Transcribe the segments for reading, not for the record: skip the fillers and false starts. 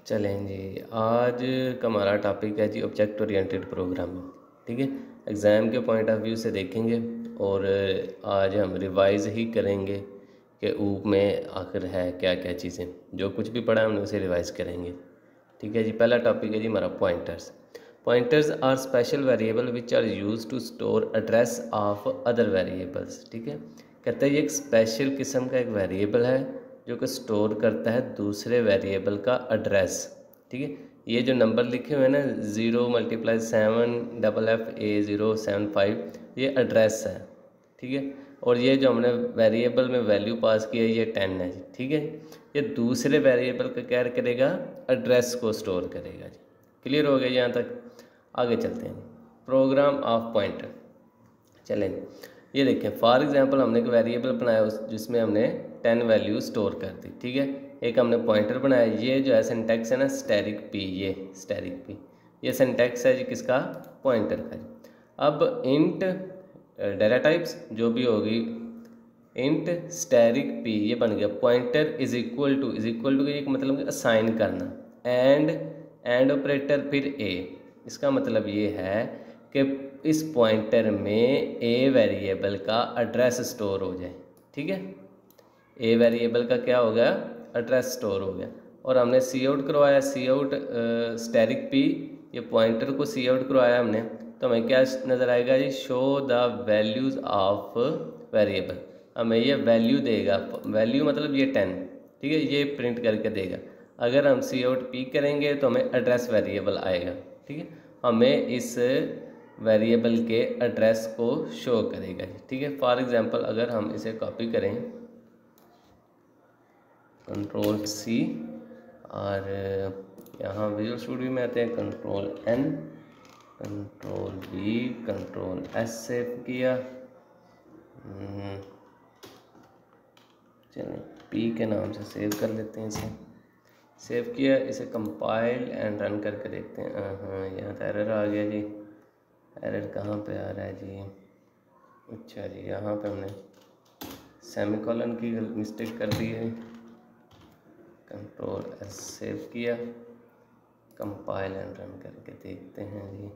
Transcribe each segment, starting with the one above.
चलें जी, आज का हमारा टॉपिक है जी ऑब्जेक्ट ओरिएंटेड प्रोग्रामिंग। ठीक है, एग्ज़ाम के पॉइंट ऑफ व्यू से देखेंगे और आज हम रिवाइज ही करेंगे कि ऊप में आखिर है क्या क्या चीज़ें, जो कुछ भी पढ़ा है हमने उसे रिवाइज करेंगे। ठीक है जी, पहला टॉपिक है जी हमारा pointers. Pointers are special variable which are use to store address of other variables. ठीक है, कहते हैं ये एक स्पेशल किस्म का एक वेरिएबल है जो कि स्टोर करता है दूसरे वेरिएबल का एड्रेस। ठीक है, ये जो नंबर लिखे हुए हैं ना 0x7FFA075 ये एड्रेस है। ठीक है, और ये जो हमने वेरिएबल में वैल्यू पास की है ये 10 है जी। ठीक है, ये दूसरे वेरिएबल का क्या करेगा, एड्रेस को स्टोर करेगा जी। क्लियर हो गया यहाँ तक? आगे चलते हैं। Program of pointer. चलें, ये देखें फॉर एग्जांपल हमने एक वेरिएबल बनाया जिसमें हमने 10 वैल्यू स्टोर कर दी। ठीक है, एक हमने पॉइंटर बनाया, ये जो है सिंटैक्स है ना स्टैटिक पी, ये स्टैटिक पी ये सिंटैक्स है जी किसका, पॉइंटर का जी। अब इंट डाटा टाइप्स जो भी होगी, इंट स्टैटिक पी ये बन गया पॉइंटर इज इक्वल टू का ये मतलब असाइन करना, एंड ऑपरेटर फिर ए। इसका मतलब ये है कि इस पॉइंटर में ए वेरिएबल का एड्रेस स्टोर हो जाए। ठीक है, ए वेरिएबल का क्या हो गया, एड्रेस स्टोर हो गया। और हमने सी आउट करवाया, सी आउट स्टैटिक पी ये पॉइंटर को सी आउट करवाया हमने, तो हमें क्या नज़र आएगा जी, show the values of variable. हमें ये वैल्यू देगा, वैल्यू मतलब ये 10। ठीक है, ये प्रिंट करके देगा। अगर हम सी आउट पी करेंगे तो हमें एड्रेस वेरिएबल आएगा। ठीक है, हमें इस वेरिएबल के एड्रेस को शो करेगा जी। ठीक है, फॉर एग्जांपल अगर हम इसे कॉपी करें कंट्रोल सी और यहाँ विजुअल स्टूडियो में आते हैं control N, control V, control S save किया, चलिए पी के नाम से सेव कर लेते हैं इसे। सेव किया, इसे कंपाइल एंड रन करके देखते हैं। हाँ, यहाँ तो एरर आ गया जी। एरर कहाँ पे आ रहा है जी, अच्छा जी यहाँ पे हमने सेमीकोलन की मिस्टेक कर दी है। कंट्रोल एस सेव किया, कंपाइल एंड रन करके देखते हैं जी।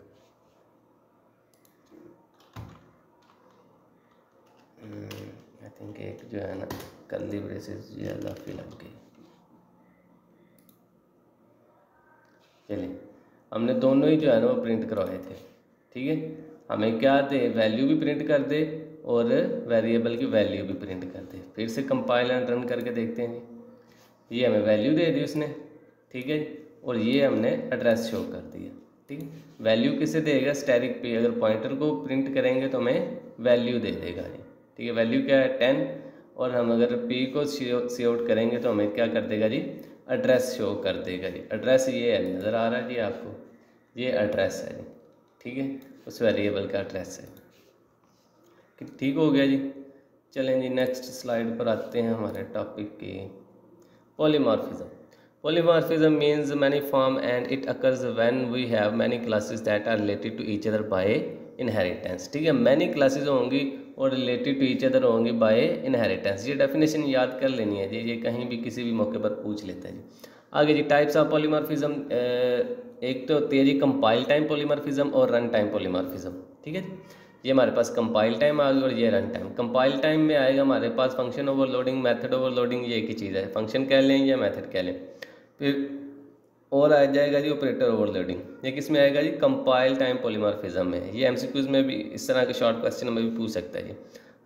आई थिंक एक जो है ना कर्ली ब्रेसेस ज़्यादा फिल लग गई। चलिए, हमने दोनों ही जो है ना वो प्रिंट करवाए थे। ठीक है, हमें क्या दे, वैल्यू भी प्रिंट कर दे और वेरिएबल की वैल्यू भी प्रिंट कर दे। फिर से कंपाइल एंड रन करके देखते हैं जी। ये हमें वैल्यू दे दी उसने, ठीक है, और ये हमने एड्रेस शो कर दिया। ठीक है, वैल्यू किसे देगा, स्टैटिक पे। अगर पॉइंटर को प्रिंट करेंगे तो हमें वैल्यू दे देगा जी। ठीक है, वैल्यू क्या है 10, और हम अगर पी को सी आउट करेंगे तो हमें क्या कर देगा जी, एड्रेस शो कर देगा जी। एड्रेस ये है, नज़र आ रहा है जी आपको, ये एड्रेस है जी। ठीक है, उस वेरिएबल का एड्रेस है। ठीक हो गया जी। चलें जी, नेक्स्ट स्लाइड पर आते हैं हमारे टॉपिक की। Polymorphism. Polymorphism means many form and it occurs when we have many classes that are related to each other by inheritance। ठीक है, many classes होंगी और related to each other होंगी by inheritance। ये डेफिनेशन याद कर लेनी है जी, ये कहीं भी किसी भी मौके पर पूछ लेता है जी। आगे जी, टाइप्स ऑफ पॉलीमॉर्फिज्म। एक तो होती है जी कंपाइल टाइम पॉलीमॉर्फिज्म और रन टाइम पॉलीमॉर्फिज्म। ठीक है जी, ये हमारे पास कंपाइल टाइम आ गई और ये रन टाइम। कंपाइल टाइम में आएगा हमारे पास फंक्शन ओवरलोडिंग, मेथड ओवरलोडिंग, ये एक ही चीज़ है, फंक्शन कह लें या मेथड कह लें। फिर और आ जाएगा जी ऑपरेटर ओवरलोडिंग, ये किस में आएगा जी, कंपाइल टाइम पॉलीमॉर्फिज्म में। ये एमसीक्यूज में भी इस तरह के शॉर्ट क्वेश्चन में भी पूछ सकता है जी।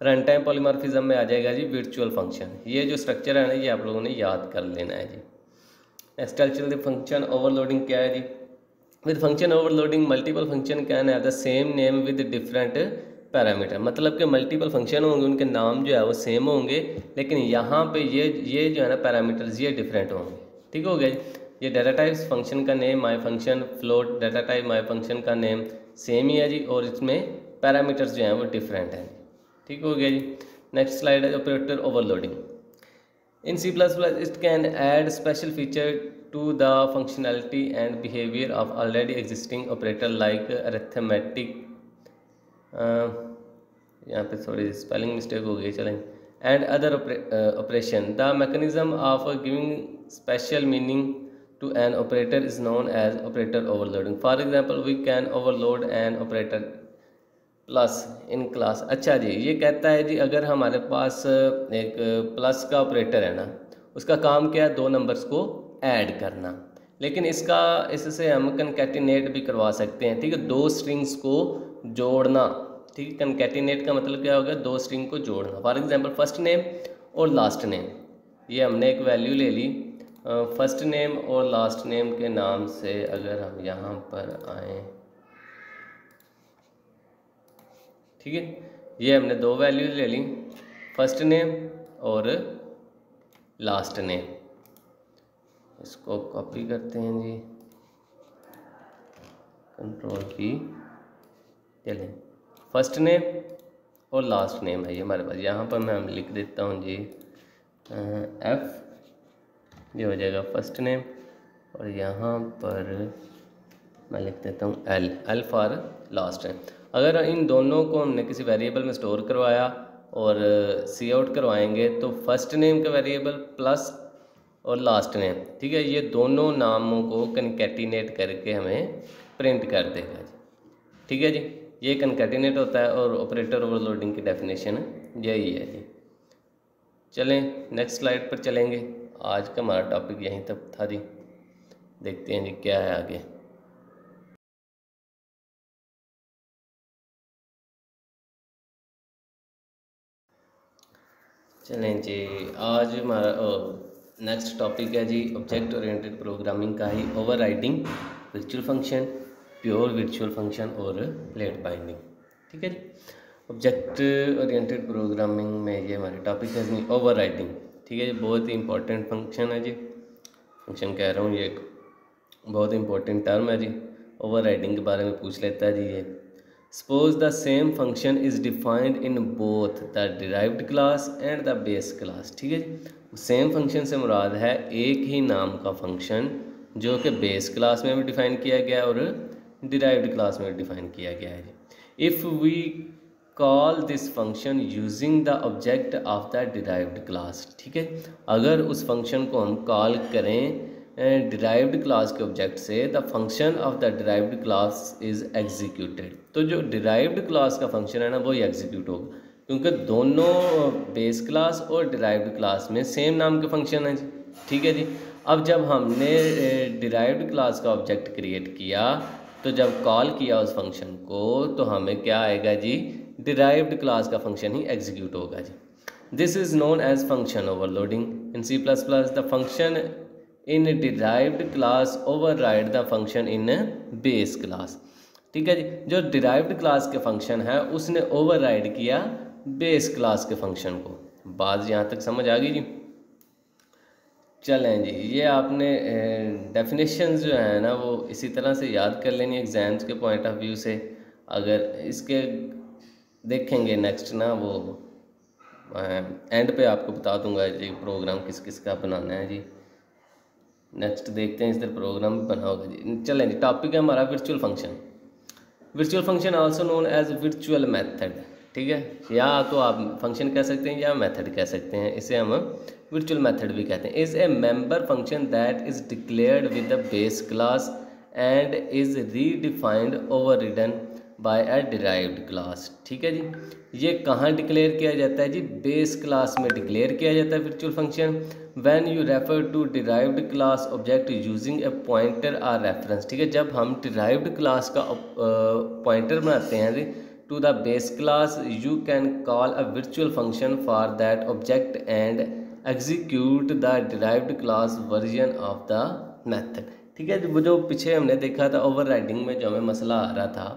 रन टाइम पॉलीमॉर्फिज्म में आ जाएगा जी वर्चुअल फंक्शन। ये जो स्ट्रक्चर है ना ये आप लोगों ने याद कर लेना है जी। नेक्स्ट चलते फंक्शन ओवरलोडिंग क्या है जी। With function overloading multiple function can have the same name with different parameter. मतलब कि मल्टीपल फंक्शन होंगे, उनके नाम जो है वो सेम होंगे, लेकिन यहाँ पे ये जो है ना पैरामीटर्स ये डिफरेंट होंगे। ठीक हो गया जी। ये डाटा टाइप्स, फंक्शन का name my function, float data type my function का नेम सेम ही है जी, और इसमें पैरामीटर्स जो हैं वो डिफरेंट हैं। ठीक हो गया जी। नेक्स्ट स्लाइड है operator overloading. In C++, it can add special feature to the functionality and behavior of already existing operator like arithmetic। यहाँ पे थोड़ी स्पेलिंग मिस्टेक हो गई, चलें। And other operation. The mechanism of giving special meaning to an operator is known as operator overloading. For example, we can overload an operator plus in class. अच्छा जी, ये कहता है जी अगर हमारे पास एक प्लस का ऑपरेटर है ना, उसका काम क्या है, दो नंबर्स को ऐड करना, लेकिन इससे हम कनकैटिनेट भी करवा सकते हैं, ठीक है, दो स्ट्रिंग्स को जोड़ना, ठीक है। कनकैटिनेट का मतलब क्या होगा, दो स्ट्रिंग को जोड़ना। फॉर एग्जांपल फर्स्ट नेम और लास्ट नेम, ये हमने एक वैल्यू ले ली, फर्स्ट नेम और लास्ट नेम के नाम से अगर हम यहाँ पर आए, ठीक है, ये हमने दो वैल्यूज ले ली, फर्स्ट नेम और लास्ट नेम। इसको कॉपी करते हैं जी, कंट्रोल की, चलें, फर्स्ट नेम और लास्ट नेम है ये हमारे पास। यहाँ पर मैं हम लिख देता हूँ जी एफ, ये हो जाएगा फर्स्ट नेम, और यहाँ पर मैं लिख देता हूँ एल फॉर लास्ट नेम। अगर इन दोनों को हमने किसी वेरिएबल में स्टोर करवाया और सी आउट करवाएंगे तो फर्स्ट नेम का वेरिएबल प्लस और लास्ट नेम, ठीक है, ये दोनों नामों को कनकैटिनेट करके हमें प्रिंट कर देगा जी, ठीक है जी। ये कनकैटिनेट होता है और ऑपरेटर ओवरलोडिंग की डेफिनेशन यही है जी। चलें नेक्स्ट स्लाइड पर चलेंगे। आज का हमारा टॉपिक यहीं तक था जी, देखते हैं जी क्या है आगे। चलें जी, आज हमारा नेक्स्ट टॉपिक है जी ऑब्जेक्ट ओरिएंटेड प्रोग्रामिंग का ही overriding, virtual function, pure virtual function और लेट बाइंडिंग, ठीक है जी। ऑब्जेक्ट ओरिएंटेड प्रोग्रामिंग में ये हमारे टॉपिक है जी ओवरराइडिंग, ठीक है जी। बहुत ही इंपॉर्टेंट फंक्शन है जी, फंक्शन कह रहा हूँ, ये एक बहुत इंपॉर्टेंट टर्म है जी। ओवरराइडिंग के बारे में पूछ लेता है जी ये। Suppose the same function is defined in both the derived class and the base class, ठीक है जी। सेम फंक्शन से मुराद है एक ही नाम का फंक्शन जो कि बेस क्लास में भी डिफाइन किया गया और डिराइव्ड क्लास में भी डिफाइन किया गया है जी। If we call this function using the object of the derived class, ठीक है, अगर उस फंक्शन को हम कॉल करें डिराइव्ड क्लास के ऑब्जेक्ट से, the function of the derived class is executed, तो जो डिराइव्ड क्लास का फंक्शन है ना वो ही एग्जीक्यूट होगा, क्योंकि दोनों बेस क्लास और डिराइव्ड क्लास में सेम नाम के फंक्शन है जी, ठीक है जी। अब जब हमने डिराइव्ड क्लास का ऑब्जेक्ट क्रिएट किया तो जब कॉल किया उस फंक्शन को तो हमें क्या आएगा जी, डिराइव्ड क्लास का फंक्शन ही एग्जीक्यूट होगा जी। This is known as function overloading in C++। The function in derived class override the function in base class, ठीक है जी। जो डिराइव्ड क्लास के फंक्शन है उसने ओवरराइड किया बेस क्लास के फंक्शन को। बात यहाँ तक समझ आ गई जी। चलें जी, ये आपने डेफिनेशंस जो है ना वो इसी तरह से याद कर लेनी एग्जाम्स के पॉइंट ऑफ व्यू से। अगर इसके देखेंगे नेक्स्ट ना वो एंड पे आपको बता दूंगा जी प्रोग्राम किस किस का बनाना है जी। नेक्स्ट देखते हैं, इस तरह प्रोग्राम बना होगा जी। चलें जी, टॉपिक है हमारा virtual function. Virtual function also known as virtual method, ठीक है, या तो आप फंक्शन कह सकते हैं या मेथड कह सकते हैं, इसे हम वर्चुअल मेथड भी कहते हैं। Is a member function that is declared with the base class and is redefined overridden by a derived class, ठीक है जी। ये कहाँ डिक्लेयर किया जाता है जी, बेस क्लास में डिक्लेयर किया जाता है virtual function. When you refer to derived class object using a pointer or reference, ठीक है, जब हम डिराइव्ड क्लास का पॉइंटर बनाते हैं जी to the base class, you can call a virtual function for that object and execute the derived class version of the method, ठीक है। वो जो पीछे हमने देखा था ओवरराइडिंग में जो हमें मसला आ रहा था,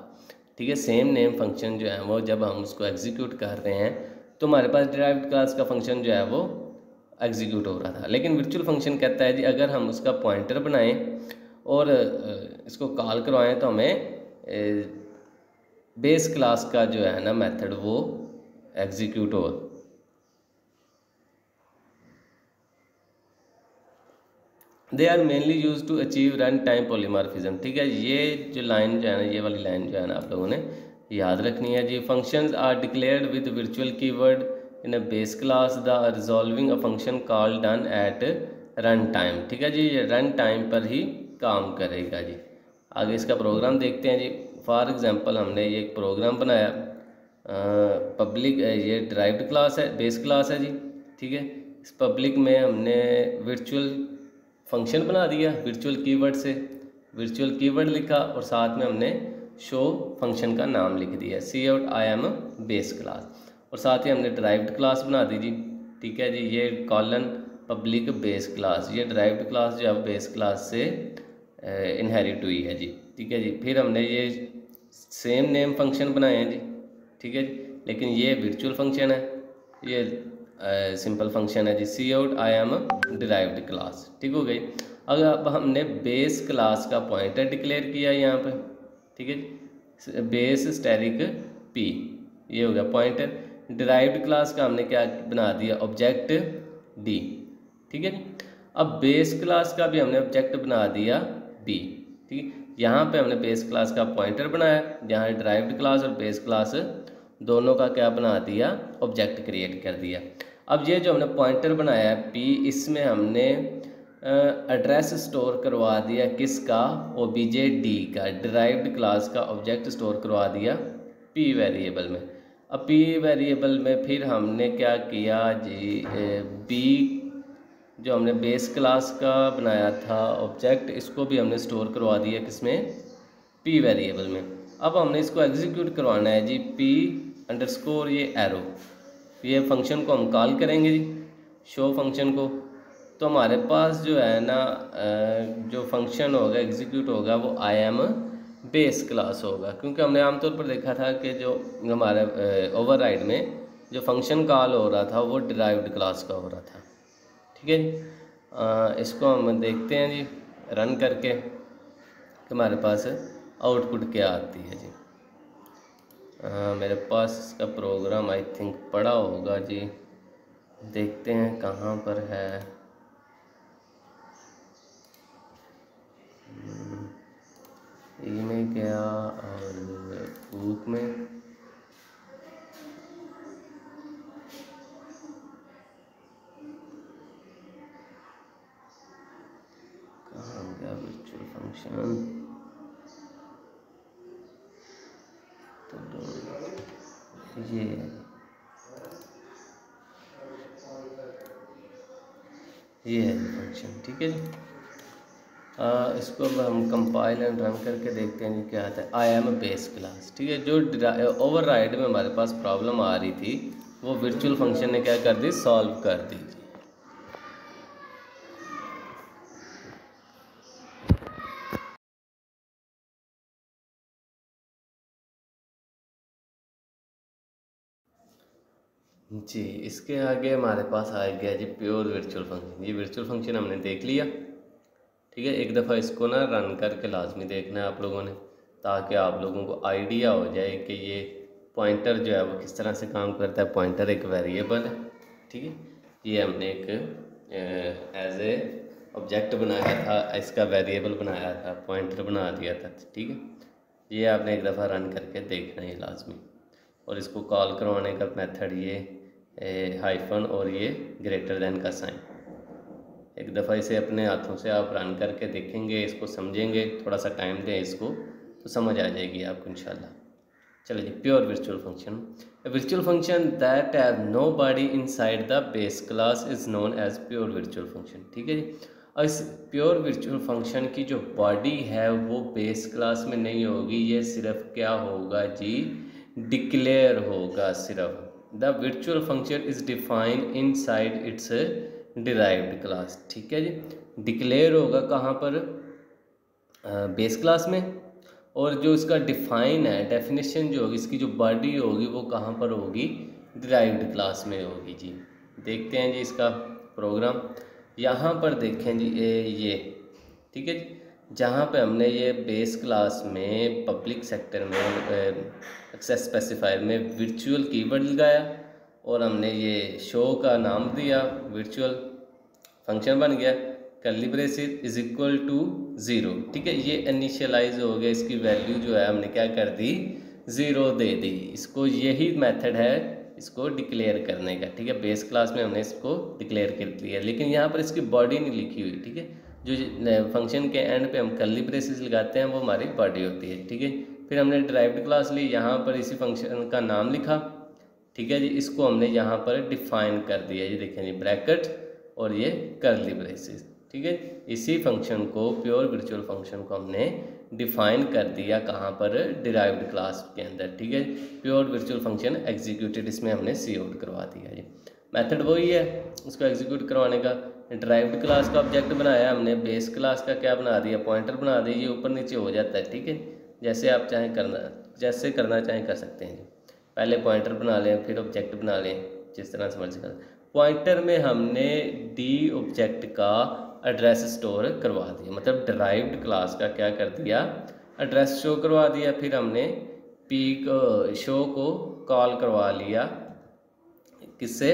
ठीक है, सेम नेम फंक्शन जो है वो जब हम उसको एग्जीक्यूट कर रहे हैं तो हमारे पास डिराइव्ड क्लास का फंक्शन जो है वो एग्जीक्यूट हो रहा था, लेकिन वर्चुअल फंक्शन कहता है जी अगर हम उसका पॉइंटर बनाएं और इसको कॉल करवाएं तो हमें बेस क्लास का जो है ना मेथड वो एग्जीक्यूट हो। They are mainly use to achieve run time polymorphism, ठीक है। ये जो लाइन जो है ना, ये वाली लाइन जो है ना आप लोगों ने याद रखनी है जी। Functions are declared with virtual keyword in a base class, the resolving a function call done at run time, ठीक है जी, ये रन टाइम पर ही काम करेगा जी। आगे इसका प्रोग्राम देखते हैं जी। फॉर एग्जांपल हमने ये एक प्रोग्राम बनाया, पब्लिक, ये डिराइव्ड क्लास है, बेस क्लास है जी, ठीक है। इस पब्लिक में हमने वर्चुअल फंक्शन बना दिया, वर्चुअल कीवर्ड से वर्चुअल कीवर्ड लिखा और साथ में हमने शो फंक्शन का नाम लिख दिया, C out I am base class, और साथ ही हमने डिराइव्ड क्लास बना दी जी, ठीक है जी। ये कॉलन पब्लिक बेस क्लास, ये डिराइव्ड क्लास जो है बेस क्लास से इनहेरिट हुई है जी, ठीक है जी। फिर हमने ये सेम नेम फंक्शन बनाए हैं जी, ठीक है जी, लेकिन ये वर्चुअल फंक्शन है, ये सिंपल फंक्शन है जी, C out I am derived class, ठीक हो गई। अगर अब हमने बेस क्लास का पॉइंटर डिक्लेयर किया यहाँ पे, ठीक है जी, बेस स्टैटिक पी, ये हो गया पॉइंटर। डिराइव्ड क्लास का हमने क्या बना दिया, ऑब्जेक्ट डी, ठीक है जी। अब बेस क्लास का भी हमने ऑब्जेक्ट बना दिया बी, ठीक है। यहाँ पे हमने बेस क्लास का पॉइंटर बनाया, जहाँ डिराइव्ड क्लास और बेस क्लास दोनों का क्या बना दिया, ऑब्जेक्ट क्रिएट कर दिया। अब ये जो हमने पॉइंटर बनाया है पी, इसमें हमने एड्रेस स्टोर करवा दिया किसका, ओबीजे डी का, डिराइव्ड क्लास का ऑब्जेक्ट स्टोर करवा दिया पी वेरिएबल में। अब पी वेरिएबल में फिर हमने क्या किया जी, बी जो हमने बेस क्लास का बनाया था ऑब्जेक्ट, इसको भी हमने स्टोर करवा दिया किसमें, पी वेरिएबल में। अब हमने इसको एग्जीक्यूट करवाना है जी, पी अंडरस्कोर ये एरो, ये फंक्शन को हम कॉल करेंगे जी, शो फंक्शन को। तो हमारे पास जो है ना जो फंक्शन होगा एग्जीक्यूट होगा वो आई एम बेस क्लास होगा, क्योंकि हमने आमतौर पर देखा था कि जो हमारे ओवरराइड में जो फंक्शन कॉल हो रहा था वो डिराइव्ड क्लास का हो रहा था, ठीक है जी। इसको हम देखते हैं जी रन करके कि हमारे पास आउटपुट क्या आती है जी। मेरे पास इसका प्रोग्राम आई थिंक पड़ा होगा जी, देखते हैं कहाँ पर है। ई में गया और बुक में, कहाँ गया वर्चुअल फंक्शन, तो ये है फंक्शन, ठीक है जी। इसको अब हम कंपाइल एंड रन करके देखते हैं जी क्या आता है, आई एम बेस क्लास, ठीक है। जो ओवरराइड में हमारे पास प्रॉब्लम आ रही थी वो वर्चुअल फंक्शन ने क्या कर दी, सॉल्व कर दी जी। इसके आगे हमारे पास आ गया जी प्योर वर्चुअल फंक्शन। ये वर्चुअल फंक्शन हमने देख लिया, ठीक है। एक दफ़ा इसको ना रन करके लाजमी देखना है आप लोगों ने, ताकि आप लोगों को आइडिया हो जाए कि ये पॉइंटर जो है वो किस तरह से काम करता है। पॉइंटर एक वेरिएबल है, ठीक है। ये हमने एक एज ए ऑब्जेक्ट बनाया था, इसका वेरिएबल बनाया था, पॉइंटर बना दिया था, ठीक है। ये आपने एक दफ़ा रन करके देखना है लाजमी। और इसको कॉल करवाने का मेथड ये हाइफन और ये ग्रेटर देन का साइन। एक दफ़ा इसे अपने हाथों से आप रन करके देखेंगे, इसको समझेंगे, थोड़ा सा टाइम दें इसको तो समझ आ जाएगी आपको इंशाल्लाह। चलिए जी, pure virtual function. Virtual function that have no body inside the base class is known as pure virtual function, ठीक है जी। और इस प्योर वर्चुअल फंक्शन की जो बॉडी है वो बेस क्लास में नहीं होगी, ये सिर्फ क्या होगा जी, डिक्लेयर होगा सिर्फ। The virtual function is defined inside it's derived class, ठीक है जी। डिक्लेयर होगा कहाँ पर, बेस क्लास में। और जो इसका डिफाइन है, डेफिनेशन जो होगी, इसकी जो बॉडी होगी वो कहाँ पर होगी, डिराइव्ड क्लास में होगी जी। देखते हैं जी इसका प्रोग्राम। यहाँ पर देखें जी ये ठीक है जी, जहाँ पे हमने ये बेस क्लास में पब्लिक सेक्टर में एक्सेस स्पेसिफायर में वर्चुअल कीवर्ड लगाया और हमने ये शो का नाम दिया, वर्चुअल फंक्शन बन गया, curly braces is equal to 0, ठीक है। ये इनिशियलाइज हो गया, इसकी वैल्यू जो है हमने क्या कर दी, 0 दे दी। इसको यही मेथड है इसको डिक्लेयर करने का, ठीक है। बेस क्लास में हमने इसको डिक्लेयर कर दिया, लेकिन यहाँ पर इसकी बॉडी नहीं लिखी हुई, ठीक है। जो फंक्शन के एंड पे हम कर्ली ब्रेसेस लगाते हैं वो हमारी बॉडी होती है, ठीक है। फिर हमने डिराइव्ड क्लास ली, यहाँ पर इसी फंक्शन का नाम लिखा, ठीक है जी। इसको हमने यहाँ पर डिफाइन कर दिया, ये देखें जी, ब्रैकेट और ये कर्ली ब्रेसेस, ठीक है। इसी फंक्शन को, प्योर वर्चुअल फंक्शन को हमने डिफाइन कर दिया कहाँ पर, डिराइव्ड क्लास के अंदर, ठीक है। प्योर वर्चुअल फंक्शन एग्जीक्यूटेड, इसमें हमने सी आउट करवा दिया जी। मेथड वही है उसको एग्जीक्यूट करवाने का। डिराइव्ड क्लास का ऑब्जेक्ट बनाया हमने, बेस क्लास का क्या बना दिया, पॉइंटर बना दिया, ये ऊपर नीचे हो जाता है, ठीक है। जैसे आप चाहें जैसे करना चाहें कर सकते हैं जी। पहले पॉइंटर बना लें, फिर ऑब्जेक्ट बना लें, जिस तरह समझ कर। पॉइंटर में हमने डी ऑब्जेक्ट का एड्रेस स्टोर करवा दिया, मतलब डिराइव्ड क्लास का क्या कर दिया, एड्रेस शो करवा दिया। फिर हमने पी शो को कॉल करवा लिया, किससे,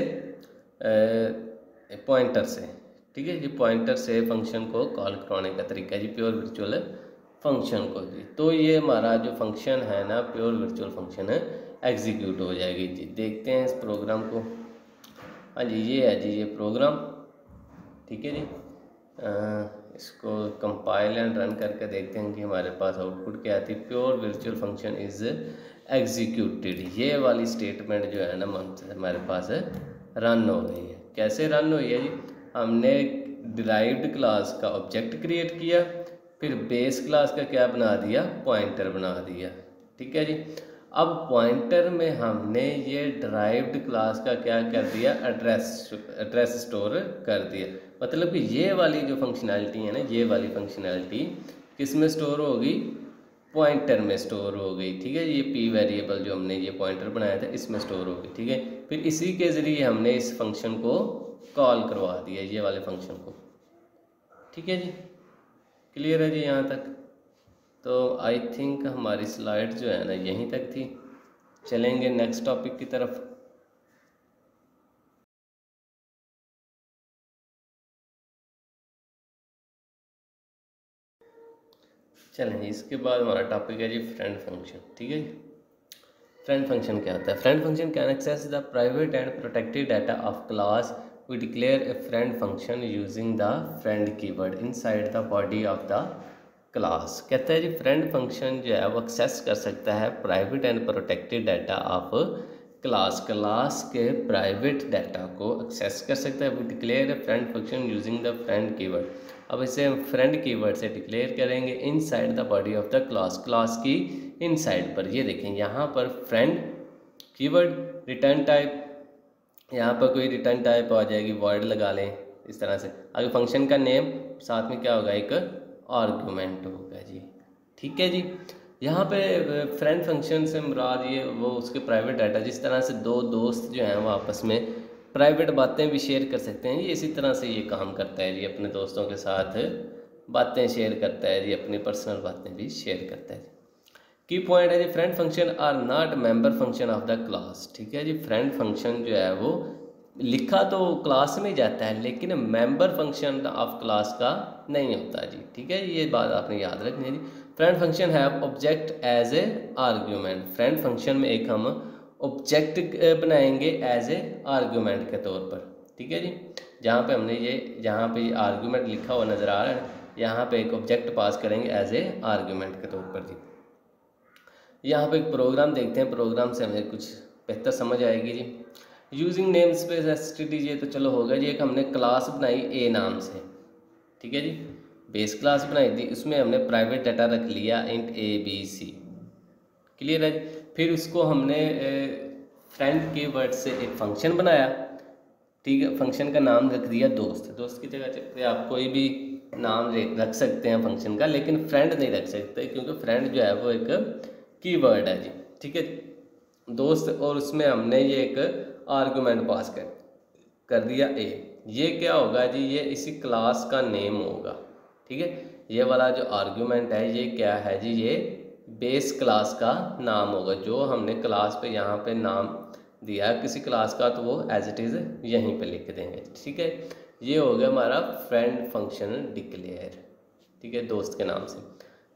पॉइंटर से, ठीक है जी। पॉइंटर से फंक्शन को कॉल करवाने का तरीका है जी प्योर वर्चुअल फंक्शन को जी। तो ये हमारा जो फंक्शन है ना, प्योर वर्चुअल फंक्शन है, एग्जीक्यूट हो जाएगी जी। देखते हैं इस प्रोग्राम को। हाँ जी, ये है जी ये प्रोग्राम, ठीक है जी। इसको कंपाइल एंड रन करके देखते हैं कि हमारे पास आउटपुट क्या आती है। Pure virtual function is executed, ये वाली स्टेटमेंट जो है ना हमारे पास रन हो रही है। कैसे रन हुई है जी, हमने डिराइव्ड क्लास का ऑब्जेक्ट क्रिएट किया, फिर बेस क्लास का क्या बना दिया, पॉइंटर बना दिया, ठीक है जी। अब पॉइंटर में हमने ये डिराइव्ड क्लास का क्या कर दिया, एड्रेस स्टोर कर दिया। मतलब कि ये वाली जो फंक्शनैलिटी है ना, ये वाली फंक्शनैलिटी किस में स्टोर होगी, पॉइंटर में स्टोर हो गई, ठीक है। ये पी वेरिएबल जो हमने ये पॉइंटर बनाया था इसमें स्टोर हो गई, ठीक है। फिर इसी के ज़रिए हमने इस फंक्शन को कॉल करवा दिया, ये वाले फंक्शन को, ठीक है जी। क्लियर है जी यहाँ तक। तो आई थिंक हमारी स्लाइड जो है ना यहीं तक थी। चलेंगे नेक्स्ट टॉपिक की तरफ। चलें जी, इसके बाद हमारा टॉपिक है जी फ्रेंड फंक्शन, ठीक है जी। फ्रेंड फंक्शन क्या होता है? Friend function can access the private and protected data of class. We declare a friend function using the friend keyword inside the body of the class. कहता है जी फ्रेंड फंक्शन जो है वो एक्सेस कर सकता है private and protected data of class, class के प्राइवेट डाटा को एक्सेस कर सकता है। We declare a friend function using the friend keyword. अब इसे हम फ्रेंड कीवर्ड से डिक्लेयर करेंगे inside the body of the class, class की इनसाइड पर। ये देखें यहाँ पर फ्रेंड कीवर्ड, रिटर्न टाइप, यहाँ पर कोई रिटर्न टाइप आ जाएगी, वर्ड लगा लें इस तरह से। आगे फंक्शन का नेम, साथ में क्या होगा, एक आर्गुमेंट होगा जी, ठीक है जी। यहाँ पे फ्रेंड फंक्शन से मुराद ये वो उसके प्राइवेट डाटा, जिस तरह से दो दोस्त जो हैं वो आपस में प्राइवेट बातें भी शेयर कर सकते हैं, ये इसी तरह से ये काम करता है जी। अपने दोस्तों के साथ बातें शेयर करता है जी, अपनी पर्सनल बातें भी शेयर करता है। की पॉइंट है जी, friend function are not member function of the class, ठीक है जी। फ्रेंड फंक्शन जो है वो लिखा तो क्लास में जाता है, लेकिन मेंबर फंक्शन ऑफ क्लास का नहीं होता जी, ठीक है। ये बात आपने याद रखनी है जी। Friend function have object as a argument. Friend function में एक हम ऑब्जेक्ट बनाएंगे एज ए आर्ग्यूमेंट के तौर पर, ठीक है जी। जहाँ पे हमने जहाँ पे आर्ग्यूमेंट लिखा हुआ नज़र आ रहा है, यहाँ पे एक ऑब्जेक्ट पास करेंगे एज ए आर्ग्यूमेंट के तौर पर जी। यहाँ पे एक प्रोग्राम देखते हैं, प्रोग्राम से हमें कुछ बेहतर समझ आएगी जी। यूजिंग नेम स्पेस एसटीडी, ये तो चलो होगा जी। एक हमने क्लास बनाई ए नाम से, ठीक है जी। बेस क्लास बनाई थी, उसमें हमने प्राइवेट डाटा रख लिया इंट ABC, क्लियर है जी। फिर उसको हमने फ्रेंड कीवर्ड से एक फंक्शन बनाया, ठीक है। फंक्शन का नाम रख दिया दोस्त। दोस्त की जगह आप कोई भी नाम रख सकते हैं फंक्शन का, लेकिन फ्रेंड नहीं रख सकते, क्योंकि फ्रेंड जो है वो एक कीवर्ड है जी, ठीक है, दोस्त। और उसमें हमने ये एक आर्गुमेंट पास कर दिया ए। ये क्या होगा जी, ये इसी क्लास का नेम होगा, ठीक है। ये वाला जो आर्गुमेंट है ये क्या है जी, ये बेस क्लास का नाम होगा, जो हमने क्लास पे यहाँ पे नाम दिया किसी क्लास का, तो वो एज इट इज़ यहीं पे लिख देंगे, ठीक है। ये हो गया हमारा फ्रेंड फंक्शन डिक्लेयर, ठीक है, दोस्त के नाम से।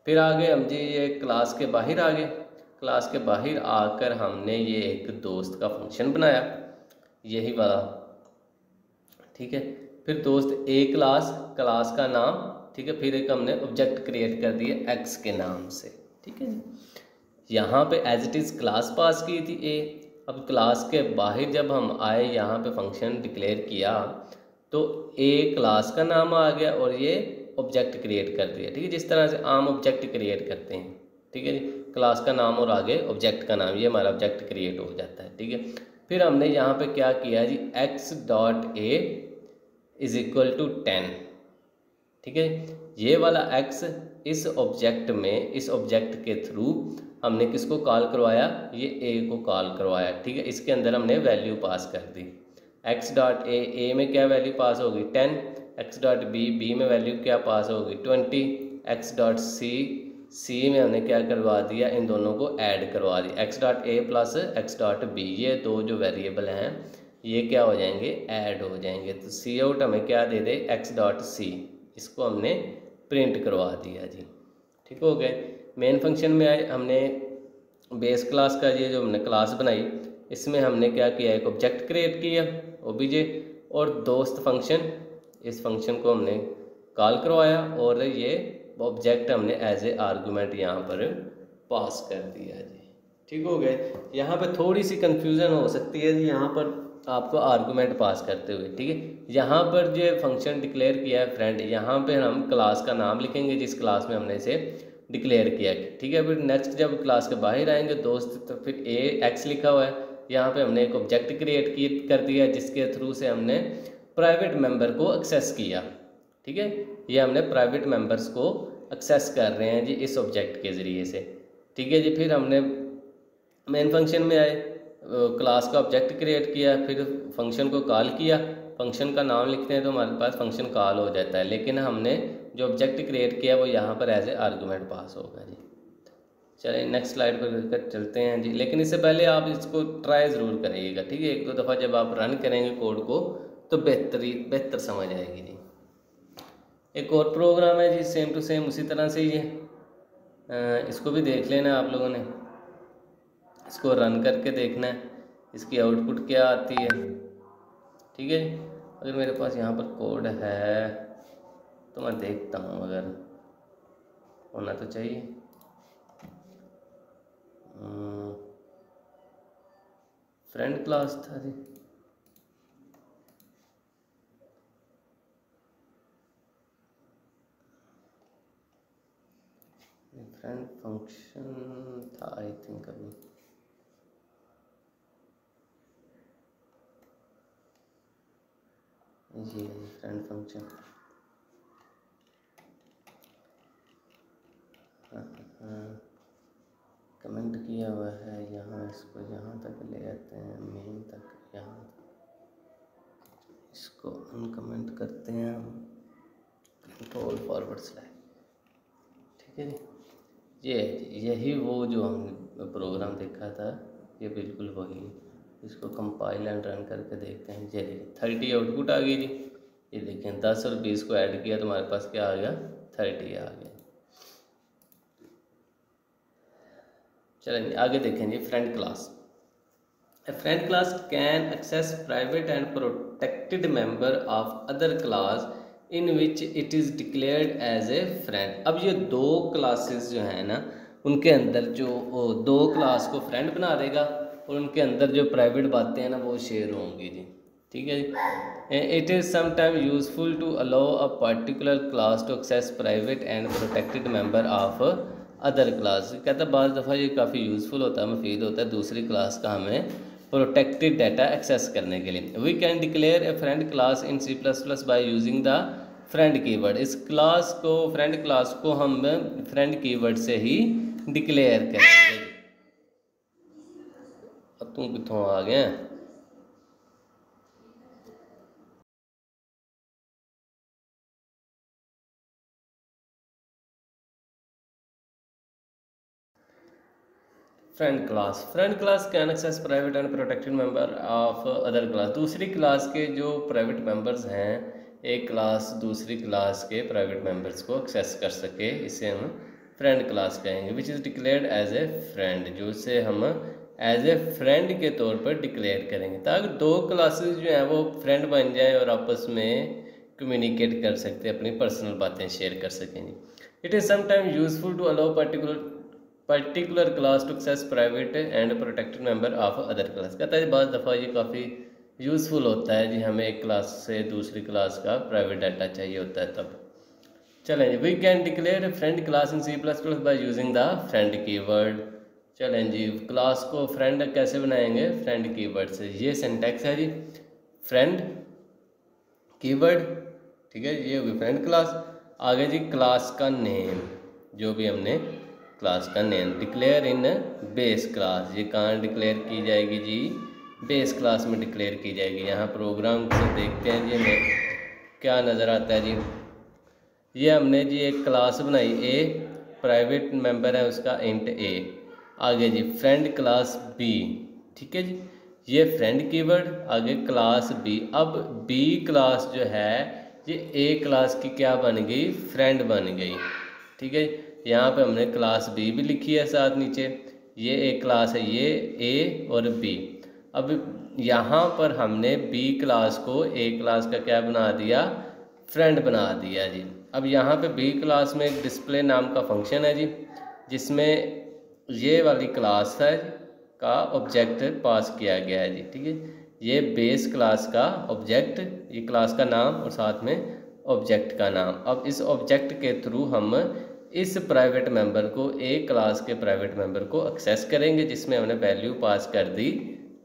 फिर आगे हम जी ये क्लास के बाहर आ गए। क्लास के बाहर आकर हमने ये एक दोस्त का फंक्शन बनाया, यही वाला, ठीक है। फिर दोस्त ए क्लास, क्लास का नाम, ठीक है। फिर एक हमने ऑब्जेक्ट क्रिएट कर दिया एक्स के नाम से, ठीक है जी। यहाँ पे as it is class pass की थी ए। अब क्लास के बाहर जब हम आए, यहाँ पे फंक्शन डिक्लेयर किया, तो ए क्लास का नाम आ गया और ये ऑब्जेक्ट क्रिएट कर दिया, ठीक है। जिस तरह से आम ऑब्जेक्ट क्रिएट करते हैं, ठीक है जी। क्लास का नाम और आगे ऑब्जेक्ट का नाम, ये हमारा ऑब्जेक्ट क्रिएट हो जाता है, ठीक है। फिर हमने यहाँ पे क्या किया जी, x dot a is equal to 10, ठीक है। ये वाला x इस ऑब्जेक्ट में, इस ऑब्जेक्ट के थ्रू हमने किसको कॉल करवाया, ये a को कॉल करवाया, ठीक है। इसके अंदर हमने वैल्यू पास कर दी। x डॉट ए में क्या वैल्यू पास होगी 10, x डॉट बी में वैल्यू क्या पास होगी 20, x डॉट सी में हमने क्या करवा दिया, इन दोनों को ऐड करवा दिया, x dot A plus x dot B, ये दो जो वेरिएबल हैं ये क्या हो जाएंगे, ऐड हो जाएंगे। तो सी आउट हमें क्या दे दे, x डॉट सी, इसको हमने प्रिंट करवा दिया जी, ठीक हो गए। मेन फंक्शन में आए, हमने बेस क्लास का ये जो हमने क्लास बनाई, इसमें हमने क्या किया, एक ऑब्जेक्ट क्रिएट किया ओबीजे, और दोस्त फंक्शन, इस फंक्शन को हमने कॉल करवाया और ये ऑब्जेक्ट हमने एज ए आर्गूमेंट यहाँ पर पास कर दिया जी, ठीक हो गए। यहाँ पर थोड़ी सी कन्फ्यूज़न हो सकती है जी, यहाँ पर आपको आर्गूमेंट पास करते हुए, ठीक है। यहाँ पर जो फंक्शन डिक्लेयर किया है फ्रेंड, यहाँ पे हम क्लास का नाम लिखेंगे जिस क्लास में हमने इसे डिक्लेयर किया, ठीक है। फिर नेक्स्ट जब क्लास के बाहर आएंगे दोस्त, तो फिर ए एक्स लिखा हुआ है, यहाँ पे हमने एक ऑब्जेक्ट क्रिएट कर दिया जिसके थ्रू से हमने प्राइवेट मेंबर को एक्सेस किया, ठीक है। ये हमने प्राइवेट मेंबर्स को एक्सेस कर रहे हैं जी इस ऑब्जेक्ट के ज़रिए से, ठीक है जी। फिर हमने मेन फंक्शन में आए, क्लास का ऑब्जेक्ट क्रिएट किया, फिर फंक्शन को कॉल किया, फंक्शन का नाम लिखते हैं तो हमारे पास फंक्शन कॉल हो जाता है, लेकिन हमने जो ऑब्जेक्ट क्रिएट किया वो यहाँ पर एज ए आर्गूमेंट पास होगा जी। चलिए नेक्स्ट स्लाइड पर चलते हैं जी, लेकिन इससे पहले आप इसको ट्राई ज़रूर करिएगा, ठीक है। एक दो दफ़ा जब आप रन करेंगे कोड को तो बेहतर समझ आएगी जी। एक और प्रोग्राम है जी, सेम टू सेम उसी तरह से ही है, इसको भी देख लेना आप लोगों ने, इसको रन करके देखना है इसकी आउटपुट क्या आती है, ठीक है। अगर मेरे पास यहाँ पर कोड है तो मैं देखता हूँ, अगर होना तो चाहिए। फ्रेंड क्लास था जी, फ्रेंड फंक्शन था आई थिंक, अभी जी फ्रेंड फंक्शन, कमेंट किया हुआ है यहाँ, इसको यहाँ तक ले आते हैं, मेन तक, यहाँ इसको अनकमेंट करते हैं हम, कंट्रोल फॉरवर्ड स्लैश, ठीक है जी। यही वो जो हमने प्रोग्राम देखा था, ये बिल्कुल वही। इसको कंपाइल एंड रन करके देखते हैं, ये देखिए 30 आउटपुट आ गई जी। ये देखें 10 और 20 को ऐड किया तो हमारे पास क्या आ गया, 30 आ गया। चलेंगे आगे देखें जी, friend class. A friend class can access private and protected member of other class in which it is declared as a friend। अब ये दो क्लासेस जो हैं ना, उनके अंदर जो दो क्लास को फ्रेंड बना देगा और उनके अंदर जो प्राइवेट बातें हैं ना वो शेयर होंगी जी, ठीक है जी। It is sometime useful to allow a particular class to access private and protected member of other class. कहता है बाज़ दफ़ा ये काफ़ी यूज़फुल होता है, मुफीद होता है दूसरी क्लास का हमें प्रोटेक्टेड डाटा एक्सेस करने के लिए। We can declare a friend class in C++ by using the friend keyword. इस क्लास को, फ्रेंड क्लास को हम फ्रेंड कीवर्ड से ही डिक्लेयर करेंगे। अब तुम कितों आ गए, friend class can access private and protected member of other class. दूसरी क्लास के जो प्राइवेट मेंबर्स हैं, एक क्लास दूसरी क्लास के प्राइवेट मेंबर्स को एक्सेस कर सके, इसे हम फ्रेंड क्लास कहेंगे, which is declared as a friend, जो उसे हम एज ए फ्रेंड के तौर पर डिक्लेयर करेंगे, ताकि दो क्लासेस जो हैं वो फ्रेंड बन जाएं और आपस में कम्युनिकेट कर सकते हैं, अपनी पर्सनल बातें शेयर कर सकेंगे। It is sometime useful to allow particular class to access private and protected member of other class. कहता है बाज़ दफ़ा ये काफ़ी यूज़फुल होता है जी, हमें एक क्लास से दूसरी क्लास का प्राइवेट डाटा चाहिए होता है तब। चलें जी, we can declare friend class in C++ by using the friend keyword. चलें जी, क्लास को फ्रेंड कैसे बनाएंगे, फ्रेंड कीवर्ड से। ये सिंटैक्स है जी, फ्रेंड कीवर्ड, ठीक है, ये होगी फ्रेंड क्लास। आगे जी क्लास का नेम, जो भी हमने क्लास का name declare in base class, ये कहाँ डिक्लेयर की जाएगी जी, बेस क्लास में डिक्लेयर की जाएगी। यहाँ प्रोग्राम से देखते हैं जी हमें क्या नज़र आता है जी। ये हमने जी एक क्लास बनाई ए, प्राइवेट मेंबर है उसका इंट ए। आगे जी फ्रेंड क्लास बी, ठीक है जी, ये फ्रेंड कीवर्ड, आगे क्लास बी। अब बी क्लास जो है ये ए क्लास की क्या बन गई, फ्रेंड बन गई, ठीक है। यहाँ पे हमने क्लास बी भी लिखी है साथ नीचे, ये एक क्लास है, ये ए और बी। अब यहाँ पर हमने बी क्लास को ए क्लास का क्या बना दिया, फ्रेंड बना दिया जी। अब यहाँ पे बी क्लास में एक डिस्प्ले नाम का फंक्शन है जी, जिसमें ये वाली क्लास है का ऑब्जेक्ट पास किया गया है जी, ठीक है। ये बेस क्लास का ऑब्जेक्ट, ये क्लास का नाम और साथ में ऑब्जेक्ट का नाम। अब इस ऑब्जेक्ट के थ्रू हम इस प्राइवेट मेंबर को, ए क्लास के प्राइवेट मेंबर को एक्सेस करेंगे, जिसमें हमने वैल्यू पास कर दी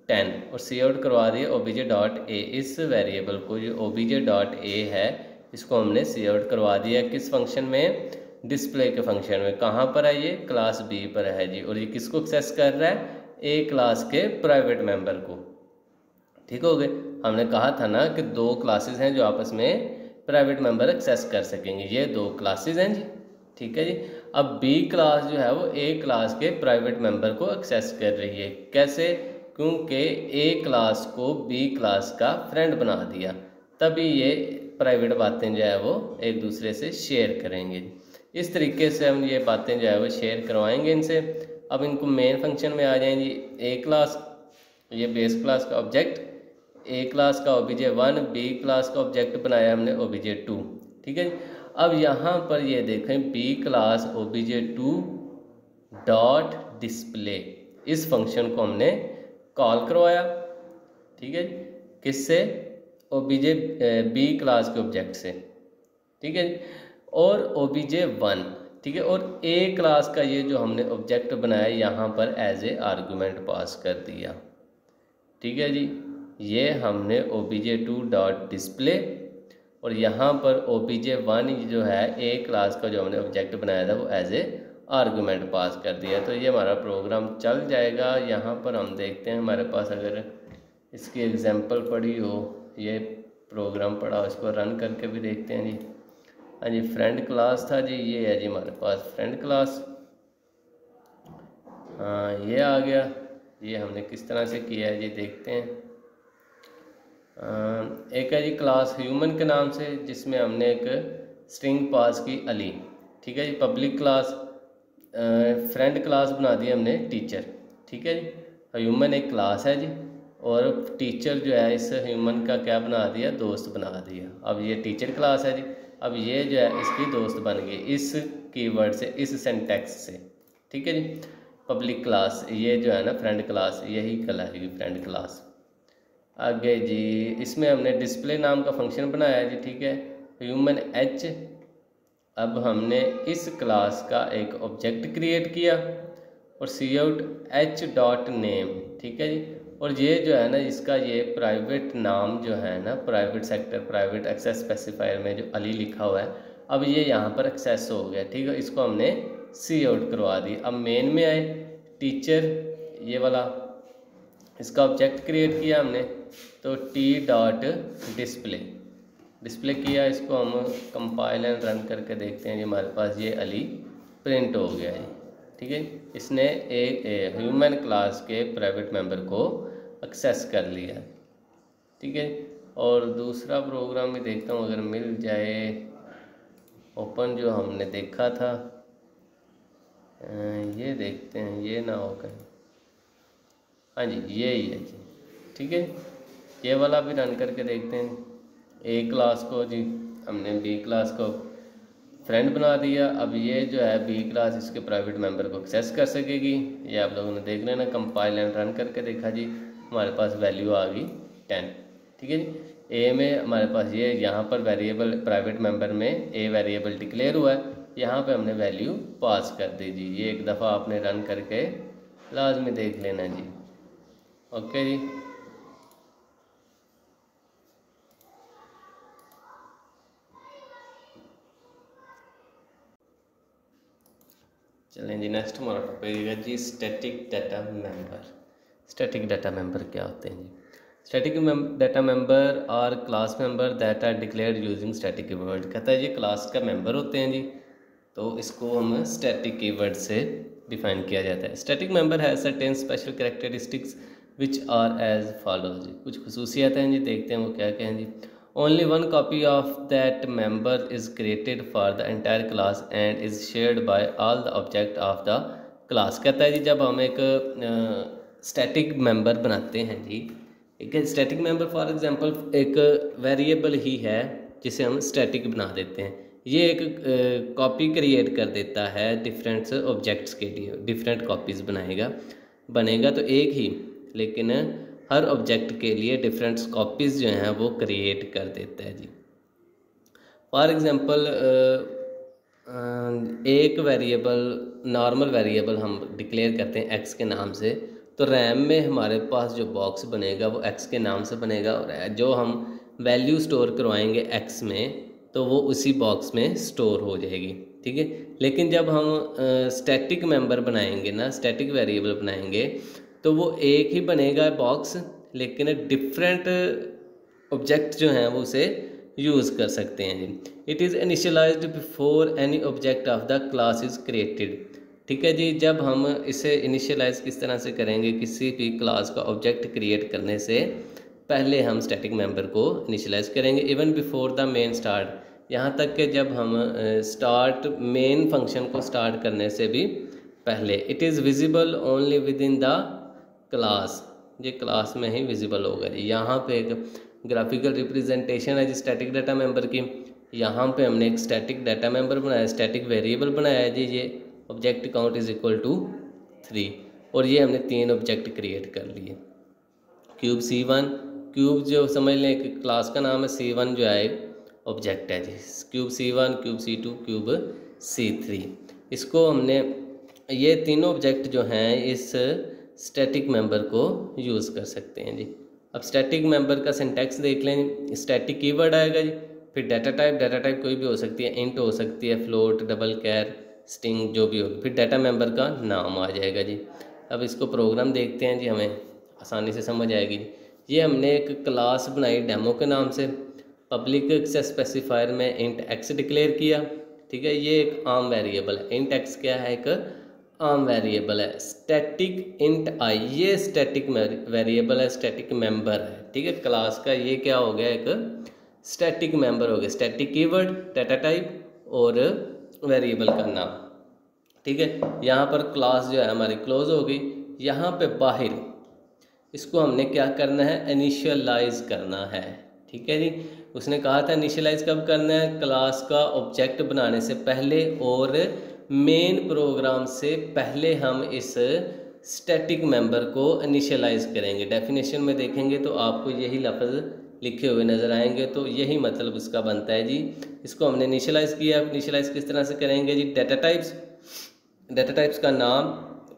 10 और सी आउट करवा दिया obj.a। इस वेरिएबल को जो obj.a है इसको हमने सी आउट करवा दिया किस फंक्शन में, डिस्प्ले के फंक्शन में। कहाँ पर है ये, क्लास बी पर है जी। और ये किसको एक्सेस कर रहा है, ए क्लास के प्राइवेट मेंबर को, ठीक हो गए। हमने कहा था ना कि दो क्लासेस हैं जो आपस में प्राइवेट मेंबर एक्सेस कर सकेंगे, ये दो क्लासेस हैं जी, ठीक है जी। अब बी क्लास जो है वो ए क्लास के प्राइवेट मेंबर को एक्सेस कर रही है, कैसे, क्योंकि ए क्लास को बी क्लास का फ्रेंड बना दिया, तभी ये प्राइवेट बातें जो है वो एक दूसरे से शेयर करेंगे। इस तरीके से हम ये बातें जो है वो शेयर करवाएंगे इनसे। अब इनको मेन फंक्शन में आ जाएंगी, ए क्लास, ये बेस क्लास का ऑब्जेक्ट, ए क्लास का obj1, बी क्लास का ऑब्जेक्ट बनाया हमने obj2, ठीक है। अब यहाँ पर ये देखें B class obj2 dot display, इस फंक्शन को हमने कॉल करवाया, ठीक है, किससे, obj बी क्लास के ऑब्जेक्ट से, ठीक है। और obj1, ठीक है, और ए क्लास का ये जो हमने ऑब्जेक्ट बनाया यहाँ पर एज ए आर्गूमेंट पास कर दिया, ठीक है जी। ये हमने obj2 डॉट डिस्प्ले और यहाँ पर obj1 जो है ए क्लास का जो हमने ऑब्जेक्ट बनाया था वो एज ए आर्गूमेंट पास कर दिया। तो ये हमारा प्रोग्राम चल जाएगा। यहाँ पर हम देखते हैं हमारे पास अगर इसकी एग्जांपल पड़ी हो, ये प्रोग्राम पड़ा हो, इसको रन करके भी देखते हैं जी। हाँ जी, फ्रेंड क्लास था जी, ये है जी हमारे पास फ्रेंड क्लास। हाँ, ये आ गया। ये हमने किस तरह से किया है जी, देखते हैं। एक है जी क्लास ह्यूमन के नाम से, जिसमें हमने एक स्ट्रिंग पास की अली, ठीक है जी। पब्लिक क्लास, फ्रेंड क्लास बना दी हमने टीचर, ठीक है जी। ह्यूमन एक क्लास है जी, और टीचर जो है इस ह्यूमन का क्या बना दिया, दोस्त बना दिया। अब ये टीचर क्लास है जी, अब ये जो है इसकी दोस्त बन गई इस कीवर्ड से, इस सिंटैक्स से, ठीक है जी। पब्लिक क्लास, ये जो है ना फ्रेंड क्लास, यही कहलाएगी फ्रेंड क्लास। आगे जी इसमें हमने डिस्प्ले नाम का फंक्शन बनाया है जी, ठीक है, ह्यूमन एच। अब हमने इस क्लास का एक ऑब्जेक्ट क्रिएट किया और सी आउट एच डॉट नेम, ठीक है जी। और ये जो है ना इसका ये प्राइवेट नाम जो है ना, private sector private access specifier में जो अली लिखा हुआ है, अब ये यहाँ पर एक्सेस हो गया, ठीक है। इसको हमने सी आउट करवा दी। अब मेन में आए, टीचर ये वाला इसका ऑब्जेक्ट क्रिएट किया हमने, तो टी डॉट डिस्प्ले किया। इसको हम कंपाइल एंड रन करके देखते हैं जी, हमारे पास ये अली प्रिंट हो गया है, ठीक है। इसने ए ह्यूमन क्लास के प्राइवेट मेंबर को एक्सेस कर लिया, ठीक है। और दूसरा प्रोग्राम भी देखता हूँ अगर मिल जाए, ओपन जो हमने देखा था, ये देखते हैं ये ना हो कहीं। हाँ जी ये ही है जी, ठीक है। ये वाला भी रन करके देखते हैं। ए क्लास को जी हमने बी क्लास को फ्रेंड बना दिया। अब ये जो है बी क्लास इसके प्राइवेट मेंबर को एक्सेस कर सकेगी। ये आप लोगों ने देख लेना, कंपाइल एंड रन करके देखा जी, हमारे पास वैल्यू आ गई 10, ठीक है जी। ए में हमारे पास ये यहाँ पर वेरिएबल प्राइवेट मेंबर में ए वेरिएबल डिक्लेयर हुआ है, यहाँ पे हमने वैल्यू पास कर दी जी। ये एक दफ़ा आपने रन करके लाजमी देख लेना जी। ओके जी, चलें जी नेक्स्ट हमारा टॉपिक है जी static data member. Static data member क्या होते हैं जी? स्टैटिक डाटा मेंबर और class member that are declared using static keyword. कहता है जी क्लास का मेंबर होते हैं जी, तो इसको हम स्टैटिक कीवर्ड से डिफाइन किया जाता है। स्टैटिक मेंबर है certain special characteristics which are as follows जी। कुछ खसूसियात हैं जी, देखते हैं वो क्या क्या हैं जी। Only one copy of that member is created for the entire class and is shared by all the object of the class. कहता है जी जब हम एक स्टैटिक मेंबर बनाते हैं जी, एक स्टैटिक मेंबर फॉर एग्जांपल एक वेरिएबल ही है जिसे हम स्टैटिक बना देते हैं, ये एक कॉपी क्रिएट कर देता है डिफरेंट ऑब्जेक्ट्स के लिए, डिफरेंट कॉपीज़ बनेगा तो एक ही, लेकिन हर ऑब्जेक्ट के लिए डिफरेंट कॉपीज़ जो हैं वो क्रिएट कर देता है जी। फॉर एग्ज़ाम्पल एक वेरिएबल नॉर्मल वेरिएबल हम डिक्लेयर करते हैं एक्स के नाम से, तो रैम में हमारे पास जो बॉक्स बनेगा वो एक्स के नाम से बनेगा, और जो हम वैल्यू स्टोर करवाएंगे एक्स में तो वो उसी बॉक्स में स्टोर हो जाएगी, ठीक है। लेकिन जब हम स्टैटिक मेंबर बनाएंगे ना, स्टैटिक वेरिएबल बनाएंगे, तो वो एक ही बनेगा बॉक्स, लेकिन डिफरेंट ऑब्जेक्ट जो हैं वो उसे यूज़ कर सकते हैं जी। It is initialized before any object of the class is created, ठीक है जी। जब हम इसे इनिशियलाइज किस तरह से करेंगे, किसी भी क्लास का ऑब्जेक्ट क्रिएट करने से पहले हम स्टैटिक मेंबर को इनिशियलाइज करेंगे। Even before the main start, यहाँ तक कि जब हम स्टार्ट मेन फंक्शन को स्टार्ट करने से भी पहले। It is visible only with in the class, ये क्लास में ही विजिबल होगा जी। यहाँ पे एक ग्राफिकल रिप्रेजेंटेशन है जी स्टैटिक डाटा मेंबर की। यहाँ पे हमने एक स्टैटिक डाटा मेंबर बनाया, स्टैटिक वेरिएबल बनाया है जी, ये object count is equal to 3, और ये हमने 3 ऑब्जेक्ट क्रिएट कर लिए। क्यूब C1, क्यूब जो समझ लें एक क्लास का नाम है, C1 जो है एक ऑब्जेक्ट है जी। Cube C1, cube C2, cube C3, इसको हमने ये तीनों ऑब्जेक्ट जो हैं इस स्टैटिक मेंबर को यूज़ कर सकते हैं जी। अब स्टैटिक मेंबर का सिंटैक्स देख लें। स्टैटिक कीवर्ड आएगा जी, फिर डाटा टाइप कोई भी हो सकती है, इंट हो सकती है, फ्लोट, डबल कैर, स्ट्रिंग जो भी होगी, फिर डाटा मेंबर का नाम आ जाएगा जी। अब इसको प्रोग्राम देखते हैं जी, हमें आसानी से समझ आएगी। ये हमने एक क्लास बनाई डेमो के नाम से, पब्लिक एक्सेस स्पेसिफायर में इंट एक्स डिक्लेयर किया, ठीक है। ये एक आम वेरिएबल है, इंट एक्स क्या है, एक आम वेरिएबल है। स्टैटिक इंट आई, ये स्टैटिक वेरिएबल है, स्टैटिक मेंबर है, ठीक है। क्लास का ये क्या हो गया, एक स्टैटिक मेंबर हो गया। स्टैटिक कीवर्ड, डाटा टाइप और वेरिएबल का नाम, ठीक है। यहाँ पर क्लास जो है हमारी क्लोज हो गई। यहाँ पे बाहर इसको हमने क्या करना है, इनिशियलाइज करना है, ठीक है जी। उसने कहा था इनिशियलाइज कब करना है, क्लास का ऑब्जेक्ट बनाने से पहले और मेन प्रोग्राम से पहले हम इस स्टैटिक मेंबर को इनिशियलाइज करेंगे। डेफिनेशन में देखेंगे तो आपको यही लफ्ज़ लिखे हुए नज़र आएंगे, तो यही मतलब उसका बनता है जी। इसको हमने इनिशियलाइज किया। इनिशियलाइज किस तरह से करेंगे जी, डाटा टाइप्स का नाम,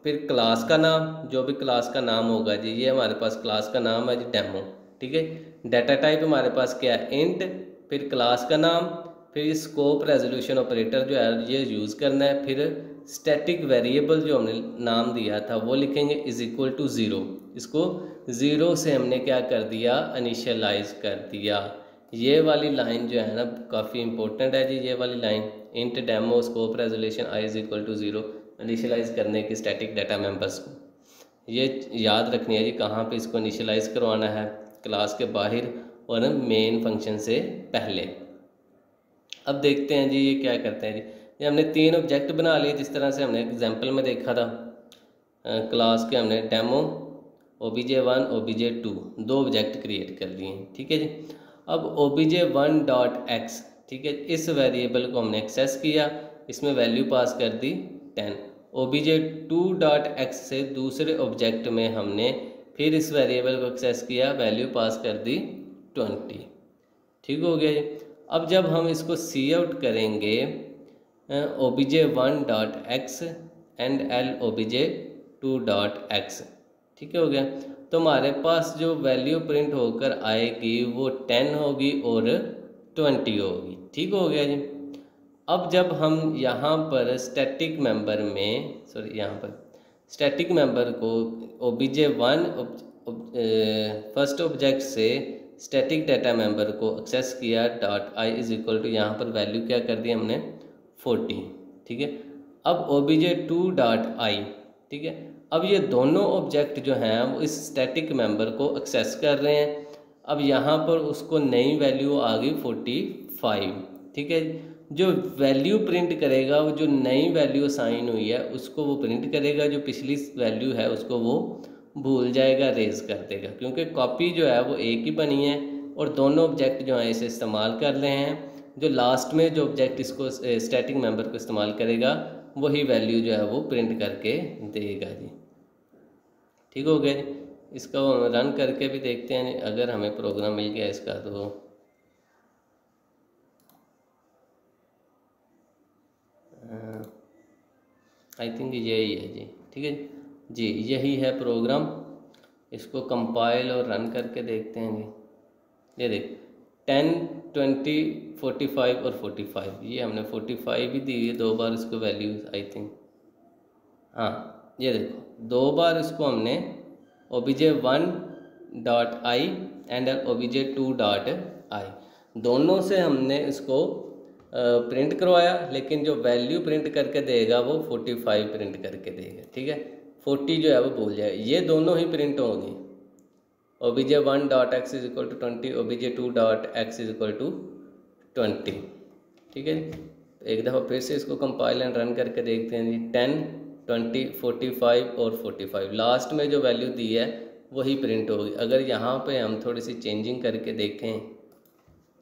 फिर क्लास का नाम, जो भी क्लास का नाम होगा जी, ये हमारे पास क्लास का नाम है जी डेमो, ठीक है। डाटा टाइप हमारे पास क्या है, इंट, फिर क्लास का नाम, फिर स्कोप रेजोल्यूशन ऑपरेटर जो है ये यूज़ करना है, फिर स्टैटिक वेरिएबल जो हमने नाम दिया था वो लिखेंगे इज इक्वल टू 0। इसको 0 से हमने क्या कर दिया, इनिशियलाइज कर दिया। ये वाली लाइन जो है ना काफ़ी इंपॉर्टेंट है जी, ये वाली line, int demo scope resolution I is equal to 0, initialise करने की स्टैटिक डाटा मेंबर्स को, ये याद रखनी है जी। कहाँ पे इसको इनिशियलाइज करवाना है, क्लास के बाहर और मेन फंक्शन से पहले। अब देखते हैं जी ये क्या करते हैं जी। ये हमने 3 ऑब्जेक्ट बना लिए, जिस तरह से हमने एग्जाम्पल में देखा था। क्लास के हमने डेमो, obj1, obj2 दो ऑब्जेक्ट क्रिएट कर लिए हैं, ठीक है जी। अब obj1.x, ठीक है, इस वेरिएबल को हमने एक्सेस किया, इसमें वैल्यू पास कर दी 10। obj2.x से दूसरे ऑब्जेक्ट में हमने फिर इस वेरिएबल को एक्सेस किया, वैल्यू पास कर दी 20, ठीक हो गया जी। अब जब हम इसको सी आउट करेंगे obj1.x एंड lobj2.x, ठीक हो गया, तो हमारे पास जो वैल्यू प्रिंट होकर आएगी वो 10 होगी और 20 होगी, ठीक हो गया जी। अब जब हम यहाँ पर स्टैटिक मेंबर में, सॉरी यहाँ पर स्टैटिक मेंबर को obj1 फर्स्ट ऑब्जेक्ट से स्टैटिक डाटा मेंबर को एक्सेस किया, .i इज इक्वल टू, यहाँ पर वैल्यू क्या कर दी हमने 40, ठीक है। अब obj2.i, ठीक है, अब ये दोनों ऑब्जेक्ट जो हैं वो इस स्टैटिक मेंबर को एक्सेस कर रहे हैं। अब यहाँ पर उसको नई वैल्यू आ गई 45, ठीक है। जो वैल्यू प्रिंट करेगा, वो जो नई वैल्यू असाइन हुई है उसको वो प्रिंट करेगा, जो पिछली वैल्यू है उसको वो भूल जाएगा, रेज कर देगा, क्योंकि कॉपी जो है वो एक ही बनी है और दोनों ऑब्जेक्ट जो है इसे इस्तेमाल कर रहे हैं। जो लास्ट में जो ऑब्जेक्ट इसको स्टैटिक मेंबर को इस्तेमाल करेगा वही वैल्यू जो है वो प्रिंट करके देगा जी, ठीक हो गया जी। इसका रन करके भी देखते हैं अगर हमें प्रोग्राम मिल गया इसका, तो आई थिंक यही है जी, ठीक है जी, यही है प्रोग्राम। इसको कंपाइल और रन करके देखते हैं जी। ये देख 10, 20, 45 और 45, ये हमने 45 भी दी है, 2 बार इसको वैल्यू आई थिंक, हाँ ये देखो 2 बार इसको हमने obj1.i एंड obj2.i दोनों से हमने इसको प्रिंट करवाया, लेकिन जो वैल्यू प्रिंट करके देगा वो 45 प्रिंट करके देगा, ठीक है। 40 जो है वो भूल जाएगा, ये दोनों ही प्रिंट होंगी। obj1.x is equal to 20, obj2.x is equal to 20, ठीक है। एक दफ़ा फिर से इसको कंपाइल एंड रन करके देखते हैं जी। 10, 20, 45 और 45 लास्ट में जो वैल्यू दी है वही प्रिंट होगी। अगर यहाँ पे हम थोड़ी सी चेंजिंग करके देखें,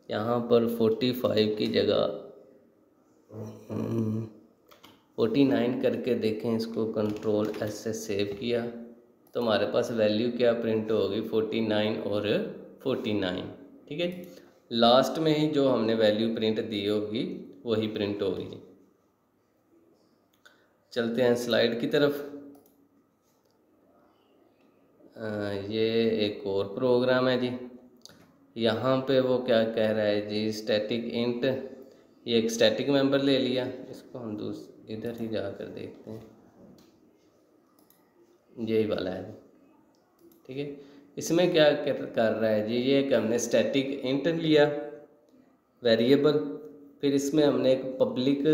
यहाँ पर 45 की जगह 49 करके देखें, इसको कंट्रोल एस से सेव किया तो हमारे पास वैल्यू क्या प्रिंट होगी 49 और 49, ठीक है। लास्ट में ही जो हमने वैल्यू प्रिंट दी होगी वही प्रिंट होगी। चलते हैं स्लाइड की तरफ। ये एक और प्रोग्राम है जी। यहाँ पे वो क्या कह रहा है जी, स्टैटिक इंट, ये एक स्टैटिक मेंबर ले लिया, इसको हम इधर ही जाकर देखते हैं, यही वाला है, ठीक है। इसमें क्या कर रहा है जी, ये एक हमने स्टैटिक इंट लिया वेरिएबल, फिर इसमें हमने एक पब्लिक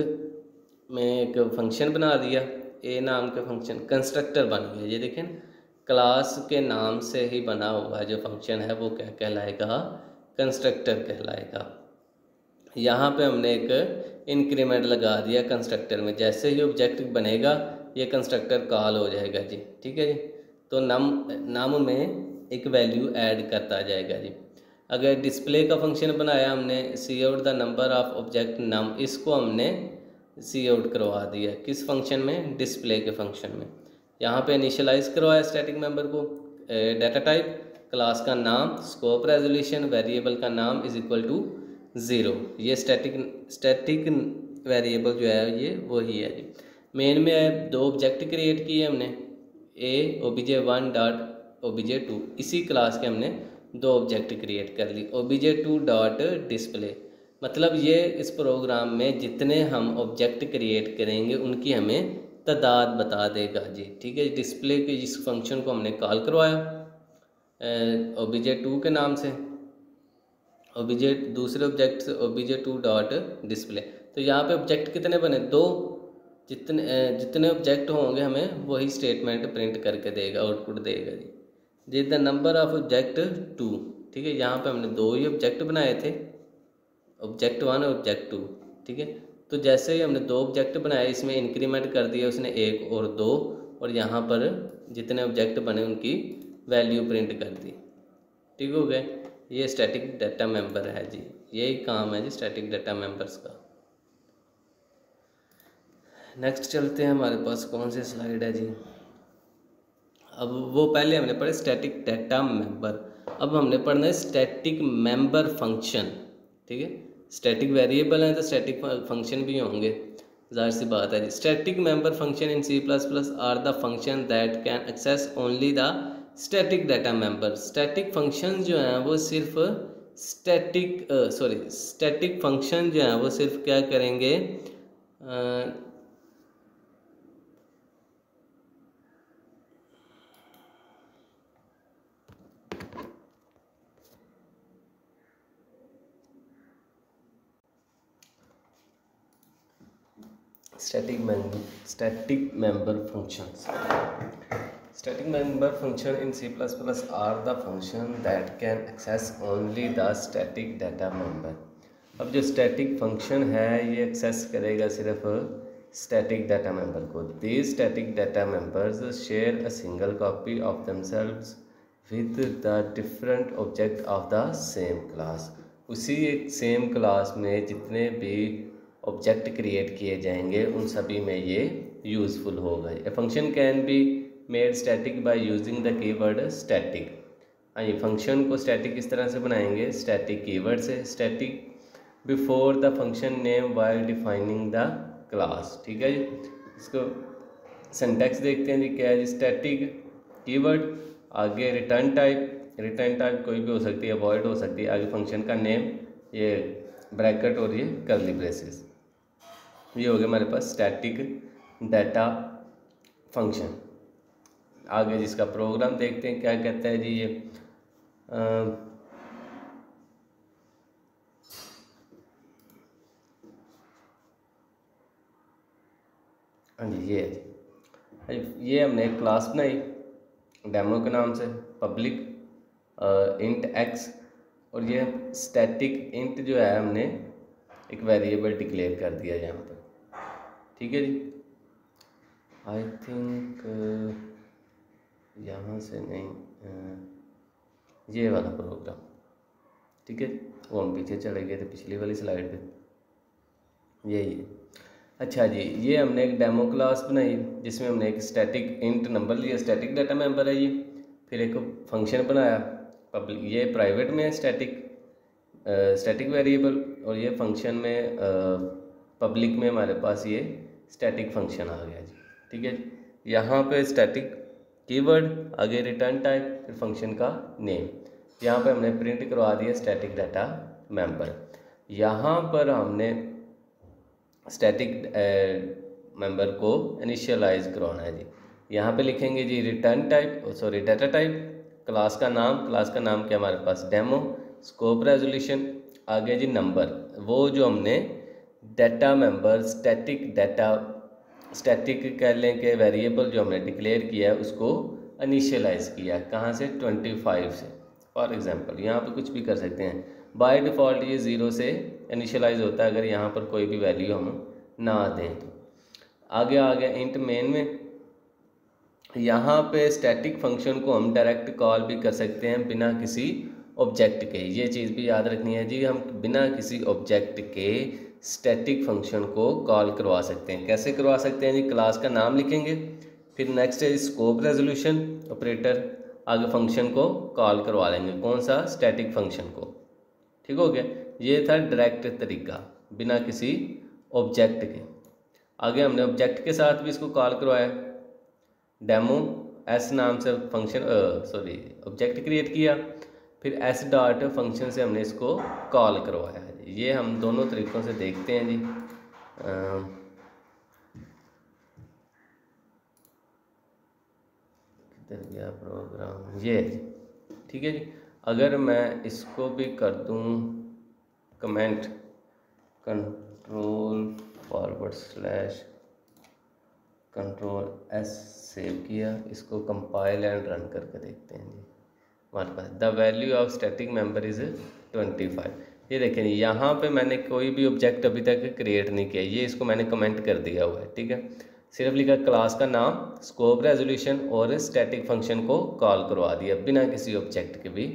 में एक फंक्शन बना दिया, ए नाम का फंक्शन, कंस्ट्रक्टर बन गया। ये देखें क्लास के नाम से ही बना हुआ जो फंक्शन है वो क्या कहलाएगा, कंस्ट्रक्टर कहलाएगा। यहाँ पे हमने एक इंक्रीमेंट लगा दिया कंस्ट्रक्टर में, जैसे ही ऑब्जेक्ट बनेगा ये कंस्ट्रक्टर कॉल हो जाएगा जी, ठीक है जी। तो नम में एक वैल्यू ऐड करता जाएगा जी। अगर डिस्प्ले का फंक्शन बनाया हमने, C out the number of object num, इसको हमने सी आउट करवा दिया किस फंक्शन में, डिस्प्ले के फंक्शन में। यहाँ पे इनिशियलाइज करवाया स्टैटिक मेंबर को, डाटा टाइप, क्लास का नाम, स्कोप रेजोल्यूशन, वेरिएबल का नाम इज इक्वल टू 0। ये स्टैटिक वेरिएबल जो है ये वही है जी। मेन में 2 ऑब्जेक्ट क्रिएट किए हमने, ए obj1.obj2, इसी क्लास के हमने 2 ऑब्जेक्ट क्रिएट कर ली, obj2.display। मतलब ये इस प्रोग्राम में जितने हम ऑब्जेक्ट क्रिएट करेंगे उनकी हमें तादाद बता देगा जी, ठीक है। डिस्प्ले के इस फंक्शन को हमने कॉल करवाया obj2 के नाम से, दूसरे ऑब्जेक्ट से obj2.display। तो यहाँ पे ऑब्जेक्ट कितने बने, 2, जितने ऑब्जेक्ट होंगे हमें वही स्टेटमेंट प्रिंट करके देगा, आउटपुट देगा जी। द नंबर ऑफ ऑब्जेक्ट 2, ठीक है। यहाँ पे हमने 2 ही ऑब्जेक्ट बनाए थे, ऑब्जेक्ट 1 और ऑब्जेक्ट 2, ठीक है। तो जैसे ही हमने 2 ऑब्जेक्ट बनाए, इसमें इंक्रीमेंट कर दिया उसने 1 और 2, और यहाँ पर जितने ऑब्जेक्ट बने उनकी वैल्यू प्रिंट कर दी। ठीक हो गए। ये स्टैटिक डाटा मेंबर है जी, यही काम है जी स्टैटिक डाटा मेंबर्स का। नेक्स्ट चलते हैं, हमारे पास कौन सी स्लाइड है जी। अब वो पहले हमने पढ़े स्टैटिक डाटा मेंबर, अब हमने पढ़ना है स्टैटिक मेंबर फंक्शन। ठीक है, स्टैटिक वेरिएबल हैं तो स्टैटिक फंक्शन भी होंगे, जाहिर सी बात है। Static member function in C++ are the function that can access only the static data member. Static function जो हैं वो सिर्फ स्टैटिक फंक्शन जो हैं वो सिर्फ क्या करेंगे, static member functions. Static member function in C++ are the function that can access only the static data member. अब जो static function है ये access करेगा सिर्फ static data member को। These static data members share a single copy of themselves with the different object of the same class. उसी एक same class में जितने भी ऑब्जेक्ट क्रिएट किए जाएंगे उन सभी में ये यूज़फुल होगा। A function can be made static bye using the keyword static. आइए फंक्शन को स्टैटिक किस तरह से बनाएंगे, स्टैटिक कीवर्ड से, static before the function name while defining the class. ठीक है जी, इसको सिंटैक्स देखते हैं जी, क्या है जी, स्टैटिक कीवर्ड, आगे रिटर्न टाइप कोई भी हो सकती है, वॉइड हो सकती है, आगे फंक्शन का नेम, ये ब्रैकेट और ये कर्ली ब्रेसेस। ये हो गया हमारे पास स्टैटिक डाटा फंक्शन। आगे जिसका प्रोग्राम देखते हैं क्या कहता है जी, ये हाँ जी, ये हमने एक क्लास बनाई डेमो के नाम से, पब्लिक इंट एक्स, और ये स्टैटिक इंट जो है हमने एक वेरिएबल डिक्लेयर कर दिया यहाँ पर। ठीक है जी, आई थिंक यहाँ से नहीं, ये वाला प्रोग्राम। ठीक है, वो हम पीछे चले गए थे पिछली वाली स्लाइड पे, यही है। अच्छा जी, ये हमने एक डेमो क्लास बनाई जिसमें हमने एक स्टैटिक इंट नंबर लिया, स्टैटिक डाटा मेंबर है ये, फिर एक फंक्शन बनाया पब्लिक, ये प्राइवेट में है स्टैटिक वेरिएबल, और ये फंक्शन में पब्लिक में हमारे पास ये स्टैटिक फंक्शन आ गया जी। ठीक है, यहाँ पे स्टैटिक कीवर्ड, आगे रिटर्न टाइप, फिर फंक्शन का नेम, यहाँ पे हमने प्रिंट करवा दिया स्टैटिक डाटा मेंबर। यहाँ पर हमने स्टैटिक मेंबर को इनिशियलाइज करवाना है जी। यहाँ पे लिखेंगे जी return type, data type, class का नाम क्या हमारे पास डेमो, स्कोप रेजोल्यूशन, आगे जी नंबर, वो जो हमने डाटा मेंबर स्टैटिक कह लें कि वेरिएबल जो हमने डिक्लेयर किया है उसको इनिशियलाइज किया, कहाँ से, 25 से। फॉर एग्जांपल यहाँ पे कुछ भी कर सकते हैं, बाय डिफ़ॉल्ट ये 0 से इनिशियलाइज होता है अगर यहाँ पर कोई भी वैल्यू हम ना दें तो। आगे आ गया इंट मेन में, यहाँ पे स्टैटिक फंक्शन को हम डायरेक्ट कॉल भी कर सकते हैं बिना किसी ऑब्जेक्ट के, ये चीज़ भी याद रखनी है जी, हम बिना किसी ऑब्जेक्ट के स्टैटिक फंक्शन को कॉल करवा सकते हैं। कैसे करवा सकते हैं जी, क्लास का नाम लिखेंगे, फिर नेक्स्ट है स्कोप रेजोल्यूशन ऑपरेटर, आगे फंक्शन को कॉल करवा लेंगे, कौन सा, स्टैटिक फंक्शन को। ठीक हो गया, ये था डायरेक्ट तरीका बिना किसी ऑब्जेक्ट के। आगे हमने ऑब्जेक्ट के साथ भी इसको कॉल करवाया, डेमो एस नाम से फंक्शन ऑब्जेक्ट क्रिएट किया, फिर एस डॉट फंक्शन से हमने इसको कॉल करवाया। ये हम दोनों तरीक़ों से देखते हैं जी। किधर गया प्रोग्राम, ये है जी। ठीक है जी, अगर मैं इसको भी कर दूं कमेंट, कंट्रोल/कंट्रोल एस सेव किया, इसको कंपाइल एंड रन करके देखते हैं जी। हमारे पास the value of static member is 25। ये देखें यहाँ पे मैंने कोई भी ऑब्जेक्ट अभी तक क्रिएट नहीं किया, ये इसको मैंने कमेंट कर दिया हुआ है, ठीक है। सिर्फ लिखा क्लास का नाम, स्कोप, रेजोल्यूशन और स्टैटिक फंक्शन को कॉल करवा दिया, बिना किसी ऑब्जेक्ट के भी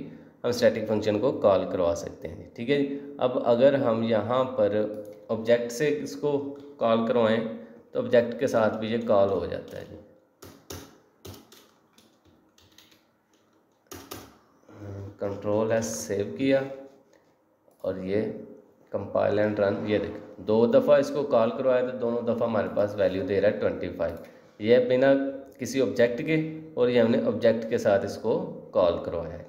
हम स्टैटिक फंक्शन को कॉल करवा सकते हैं, ठीक है। अब अगर हम यहाँ पर ऑब्जेक्ट से इसको कॉल करवाएं तो ऑब्जेक्ट के साथ भी ये कॉल हो जाता है जी। कंट्रोल एस सेव किया और ये कंपाइल एंड रन, ये देख 2 दफ़ा इसको कॉल करवाया तो दोनों दफ़ा हमारे पास वैल्यू दे रहा है 25, ये बिना किसी ऑब्जेक्ट के, और ये हमने ऑब्जेक्ट के साथ इसको कॉल करवाया है।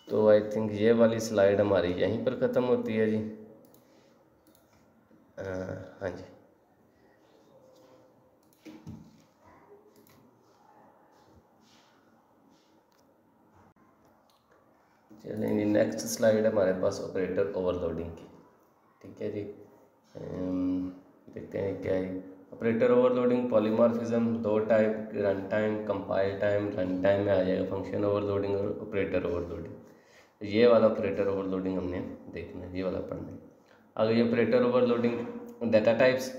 तो आई थिंक ये वाली स्लाइड हमारी यहीं पर ख़त्म होती है जी। हाँ जी, चलेंगे नेक्स्ट स्लाइड हमारे पास ऑपरेटर ओवरलोडिंग की, ठीक है जी। देखते हैं क्या है operator overloading. Polymorphism 2 type, run time, compile time. Run time में आ जाएगा फंक्शन ओवरलोडिंग और ऑपरेटर ओवरलोडिंग। ये वाला ऑपरेटर ओवरलोडिंग हमने देखना है, ये वाला पढ़ना है। आगे ये ऑपरेटर ओवरलोडिंग डाटा टाइप्स।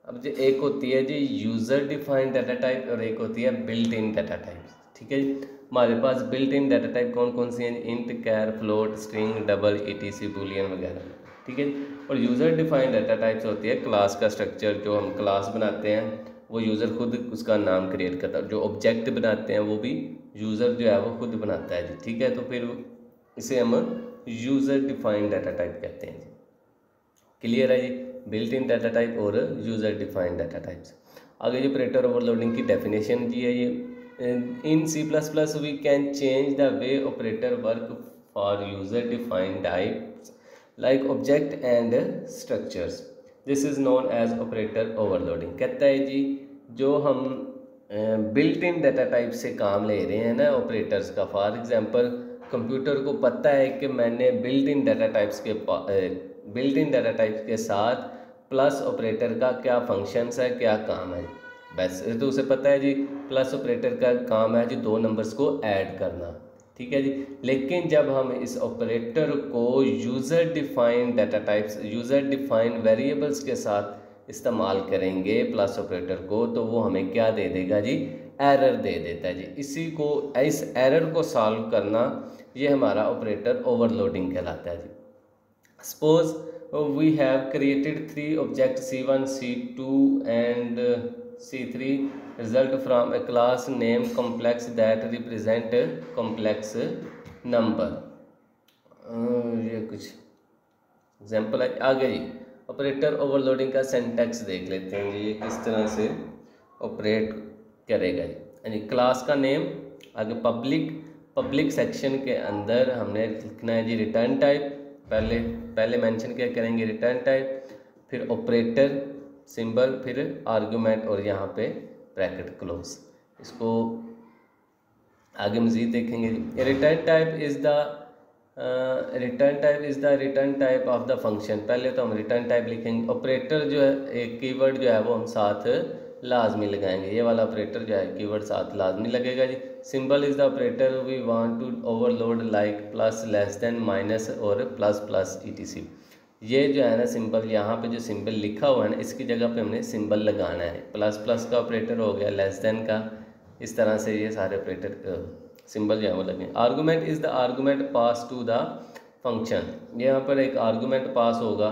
अब जो एक होती है जी यूज़र डिफाइंड डाटा टाइप और एक होती है बिल्ट इन डाटा टाइप्स, ठीक है जी। हमारे पास बिल्ट इन डाटा टाइप कौन कौन सी हैं? Int, char, float, string, double, ETC, boolean वगैरह, ठीक है। और यूज़र डिफाइंड डाटा टाइप्स होती है क्लास का स्ट्रक्चर, जो हम क्लास बनाते हैं वो यूज़र खुद उसका नाम क्रिएट करता है, जो ऑब्जेक्ट बनाते हैं वो भी यूज़र जो है वो खुद बनाता है जी, ठीक है। तो फिर इसे हम यूज़र डिफाइंड डाटा टाइप कहते हैं जी। क्लियर है जी, बिल्ट इन डाटा टाइप और यूज़र डिफाइंड डाटा टाइप्स। आगे जो ऑपरेटर ओवरलोडिंग की डेफिनेशन जी है ये, in C++ we can change the way operator work for user defined types like object and structures, this is known as operator overloading. कहता है जी जो हम बिल्ट इन डाटा टाइप से काम ले रहे हैं ना ऑपरेटर्स का, फॉर एग्जांपल कंप्यूटर को पता है कि मैंने बिल्ट इन डाटा टाइप्स के साथ प्लस ऑपरेटर का क्या फंक्शंस है, क्या काम है। वैसे तो उसे पता है जी प्लस ऑपरेटर का काम है जी 2 नंबर्स को ऐड करना, ठीक है जी। लेकिन जब हम इस ऑपरेटर को user defined data types, user defined variables के साथ इस्तेमाल करेंगे प्लस ऑपरेटर को, तो वो हमें क्या दे देगा जी? एरर दे देता है जी। इसी को, इस एरर को सॉल्व करना ये हमारा ऑपरेटर ओवरलोडिंग कहलाता है जी। Suppose we have created 3 objects C1, C2 and C3 result from a class name complex that represent complex number। ये कुछ एग्जाम्पल है। आगे जी ऑपरेटर ओवरलोडिंग का सिंटैक्स देख लेते हैं जी, ये किस तरह से ऑपरेट करेगा जी। यानी क्लास का नेम, आगे पब्लिक सेक्शन के अंदर हमने लिखना है जी रिटर्न टाइप, पहले मेंशन क्या करेंगे? रिटर्न टाइप, फिर ऑपरेटर सिंबल, फिर आर्गुमेंट और यहाँ पे ब्रैकेट क्लोज। इसको आगे मज़ीद देखेंगे। Return type is the return type of the function. पहले तो हम रिटर्न टाइप लिखेंगे। ऑपरेटर जो है, एक कीवर्ड जो है वो हम साथ लाजमी लगाएंगे, ये वाला ऑपरेटर जो है कीवर्ड साथ लाजमी लगेगा जी। Symbol is the operator we want to overload like plus, less than, minus और प्लस प्लस etc। ये जो है ना सिंबल, यहाँ पे जो सिंबल लिखा हुआ है ना इसकी जगह पे हमने सिंबल लगाना है। प्लस प्लस का ऑपरेटर हो गया, लेस देन का, इस तरह से ये सारे ऑपरेटर सिंबल जो है वो लगेंगे। Argument is the argument pass to the function. यहाँ पर एक आर्गूमेंट पास होगा,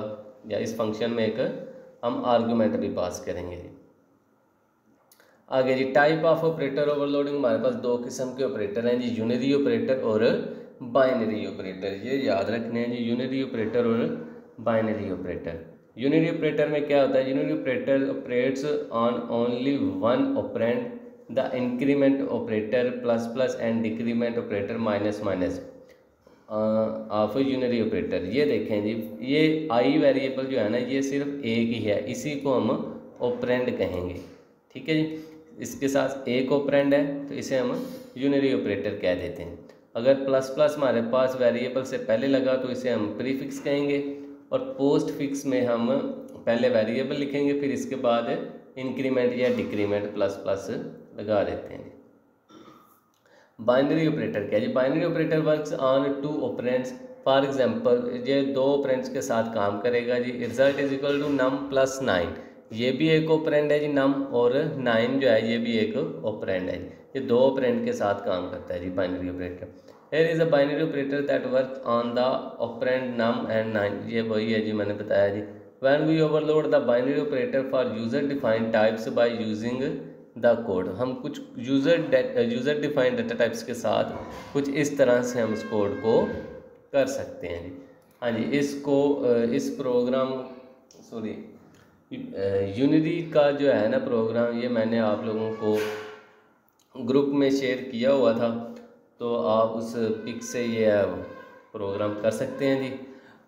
या इस फंक्शन में एक हम आर्गूमेंट भी पास करेंगे जी। आगे जी टाइप ऑफ ऑपरेटर ओवरलोडिंग, हमारे पास 2 किस्म के ऑपरेटर हैं जी, यूनिरी ऑपरेटर और बाइनरी ऑपरेटर। ये याद रखने हैं जी, यूनिरी ऑपरेटर और बाइनरी ऑपरेटर। यूनिरी ऑपरेटर में क्या होता है? Unary operator operates on only one operand, the increment operator, plus plus and decrement operator, minus minus of unary operator. ये देखें जी, ये आई वेरिएबल जो है ना ये सिर्फ एक ही है, इसी को हम ऑपरेंड कहेंगे, ठीक है जी। इसके साथ एक ऑपरेंड है तो इसे हम यूनिरी ऑपरेटर कह देते हैं। अगर प्लस प्लस हमारे पास वेरिएबल से पहले लगा तो इसे हम प्रीफिक्स कहेंगे, और पोस्ट फिक्स में हम पहले वेरिएबल लिखेंगे, फिर इसके बाद इंक्रीमेंट या डिक्रीमेंट प्लस प्लस लगा देते हैं। बाइनरी ऑपरेटर क्या है जी? Binary operator works on 2 operands for example ये दो ऑपरेंड्स के साथ काम करेगा जी। Result is equal to num plus 9, ये भी एक ऑपरेंड है जी नम, और 9 जो है ये भी एक ऑपरेंड है। ये दो ऑपरेंड के साथ काम करता है जी binary operator. Here is a binary operator that works on the operand num and 9, ये वही है जी मैंने बताया जी। When we overload the binary operator for user defined types by using the code, हम कुछ यूज़र डिफाइंड डाटा टाइप्स के साथ कुछ इस तरह से हम इस कोड को कर सकते हैं जी। हाँ जी, इसको इस प्रोग्राम यूनिटी का जो है ना प्रोग्राम, ये मैंने आप लोगों को ग्रुप में शेयर किया हुआ था, तो आप उस पिक से ये प्रोग्राम कर सकते हैं जी।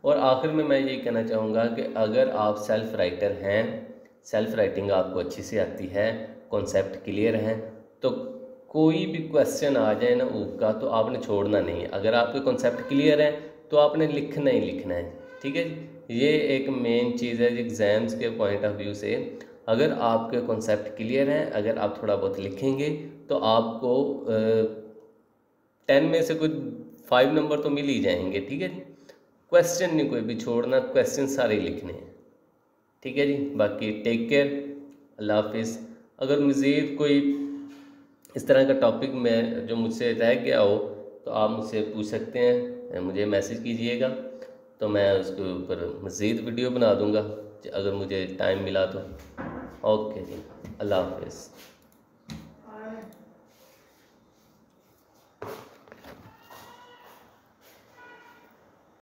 और आखिर में मैं यही कहना चाहूँगा कि अगर आप सेल्फ राइटर हैं, सेल्फ राइटिंग आपको अच्छी से आती है, कॉन्सेप्ट क्लियर है, तो कोई भी क्वेश्चन आ जाए ना ऊप का तो आपने छोड़ना नहीं है। अगर आपके कॉन्सेप्ट क्लियर है तो आपने लिखना ही लिखना है, ठीक है जी। ये एक मेन चीज़ है एग्ज़ाम्स के पॉइंट ऑफ व्यू से। अगर आपके कॉन्सेप्ट क्लियर हैं, अगर आप थोड़ा बहुत लिखेंगे तो आपको 10 में से कुछ 5 नंबर तो मिल ही जाएंगे, ठीक है जी। क्वेश्चन नहीं कोई भी छोड़ना, क्वेश्चन सारे लिखने हैं, ठीक है जी। बाकी टेक केयर, अल्लाह हाफिज़। अगर मज़ीद कोई इस तरह का टॉपिक में जो मुझसे रह गया हो तो आप मुझसे पूछ सकते हैं, मुझे मैसेज कीजिएगा तो मैं उसके ऊपर मज़ीद वीडियो बना दूंगा अगर मुझे टाइम मिला तो। ओके जी, अल्लाह हाफिज़।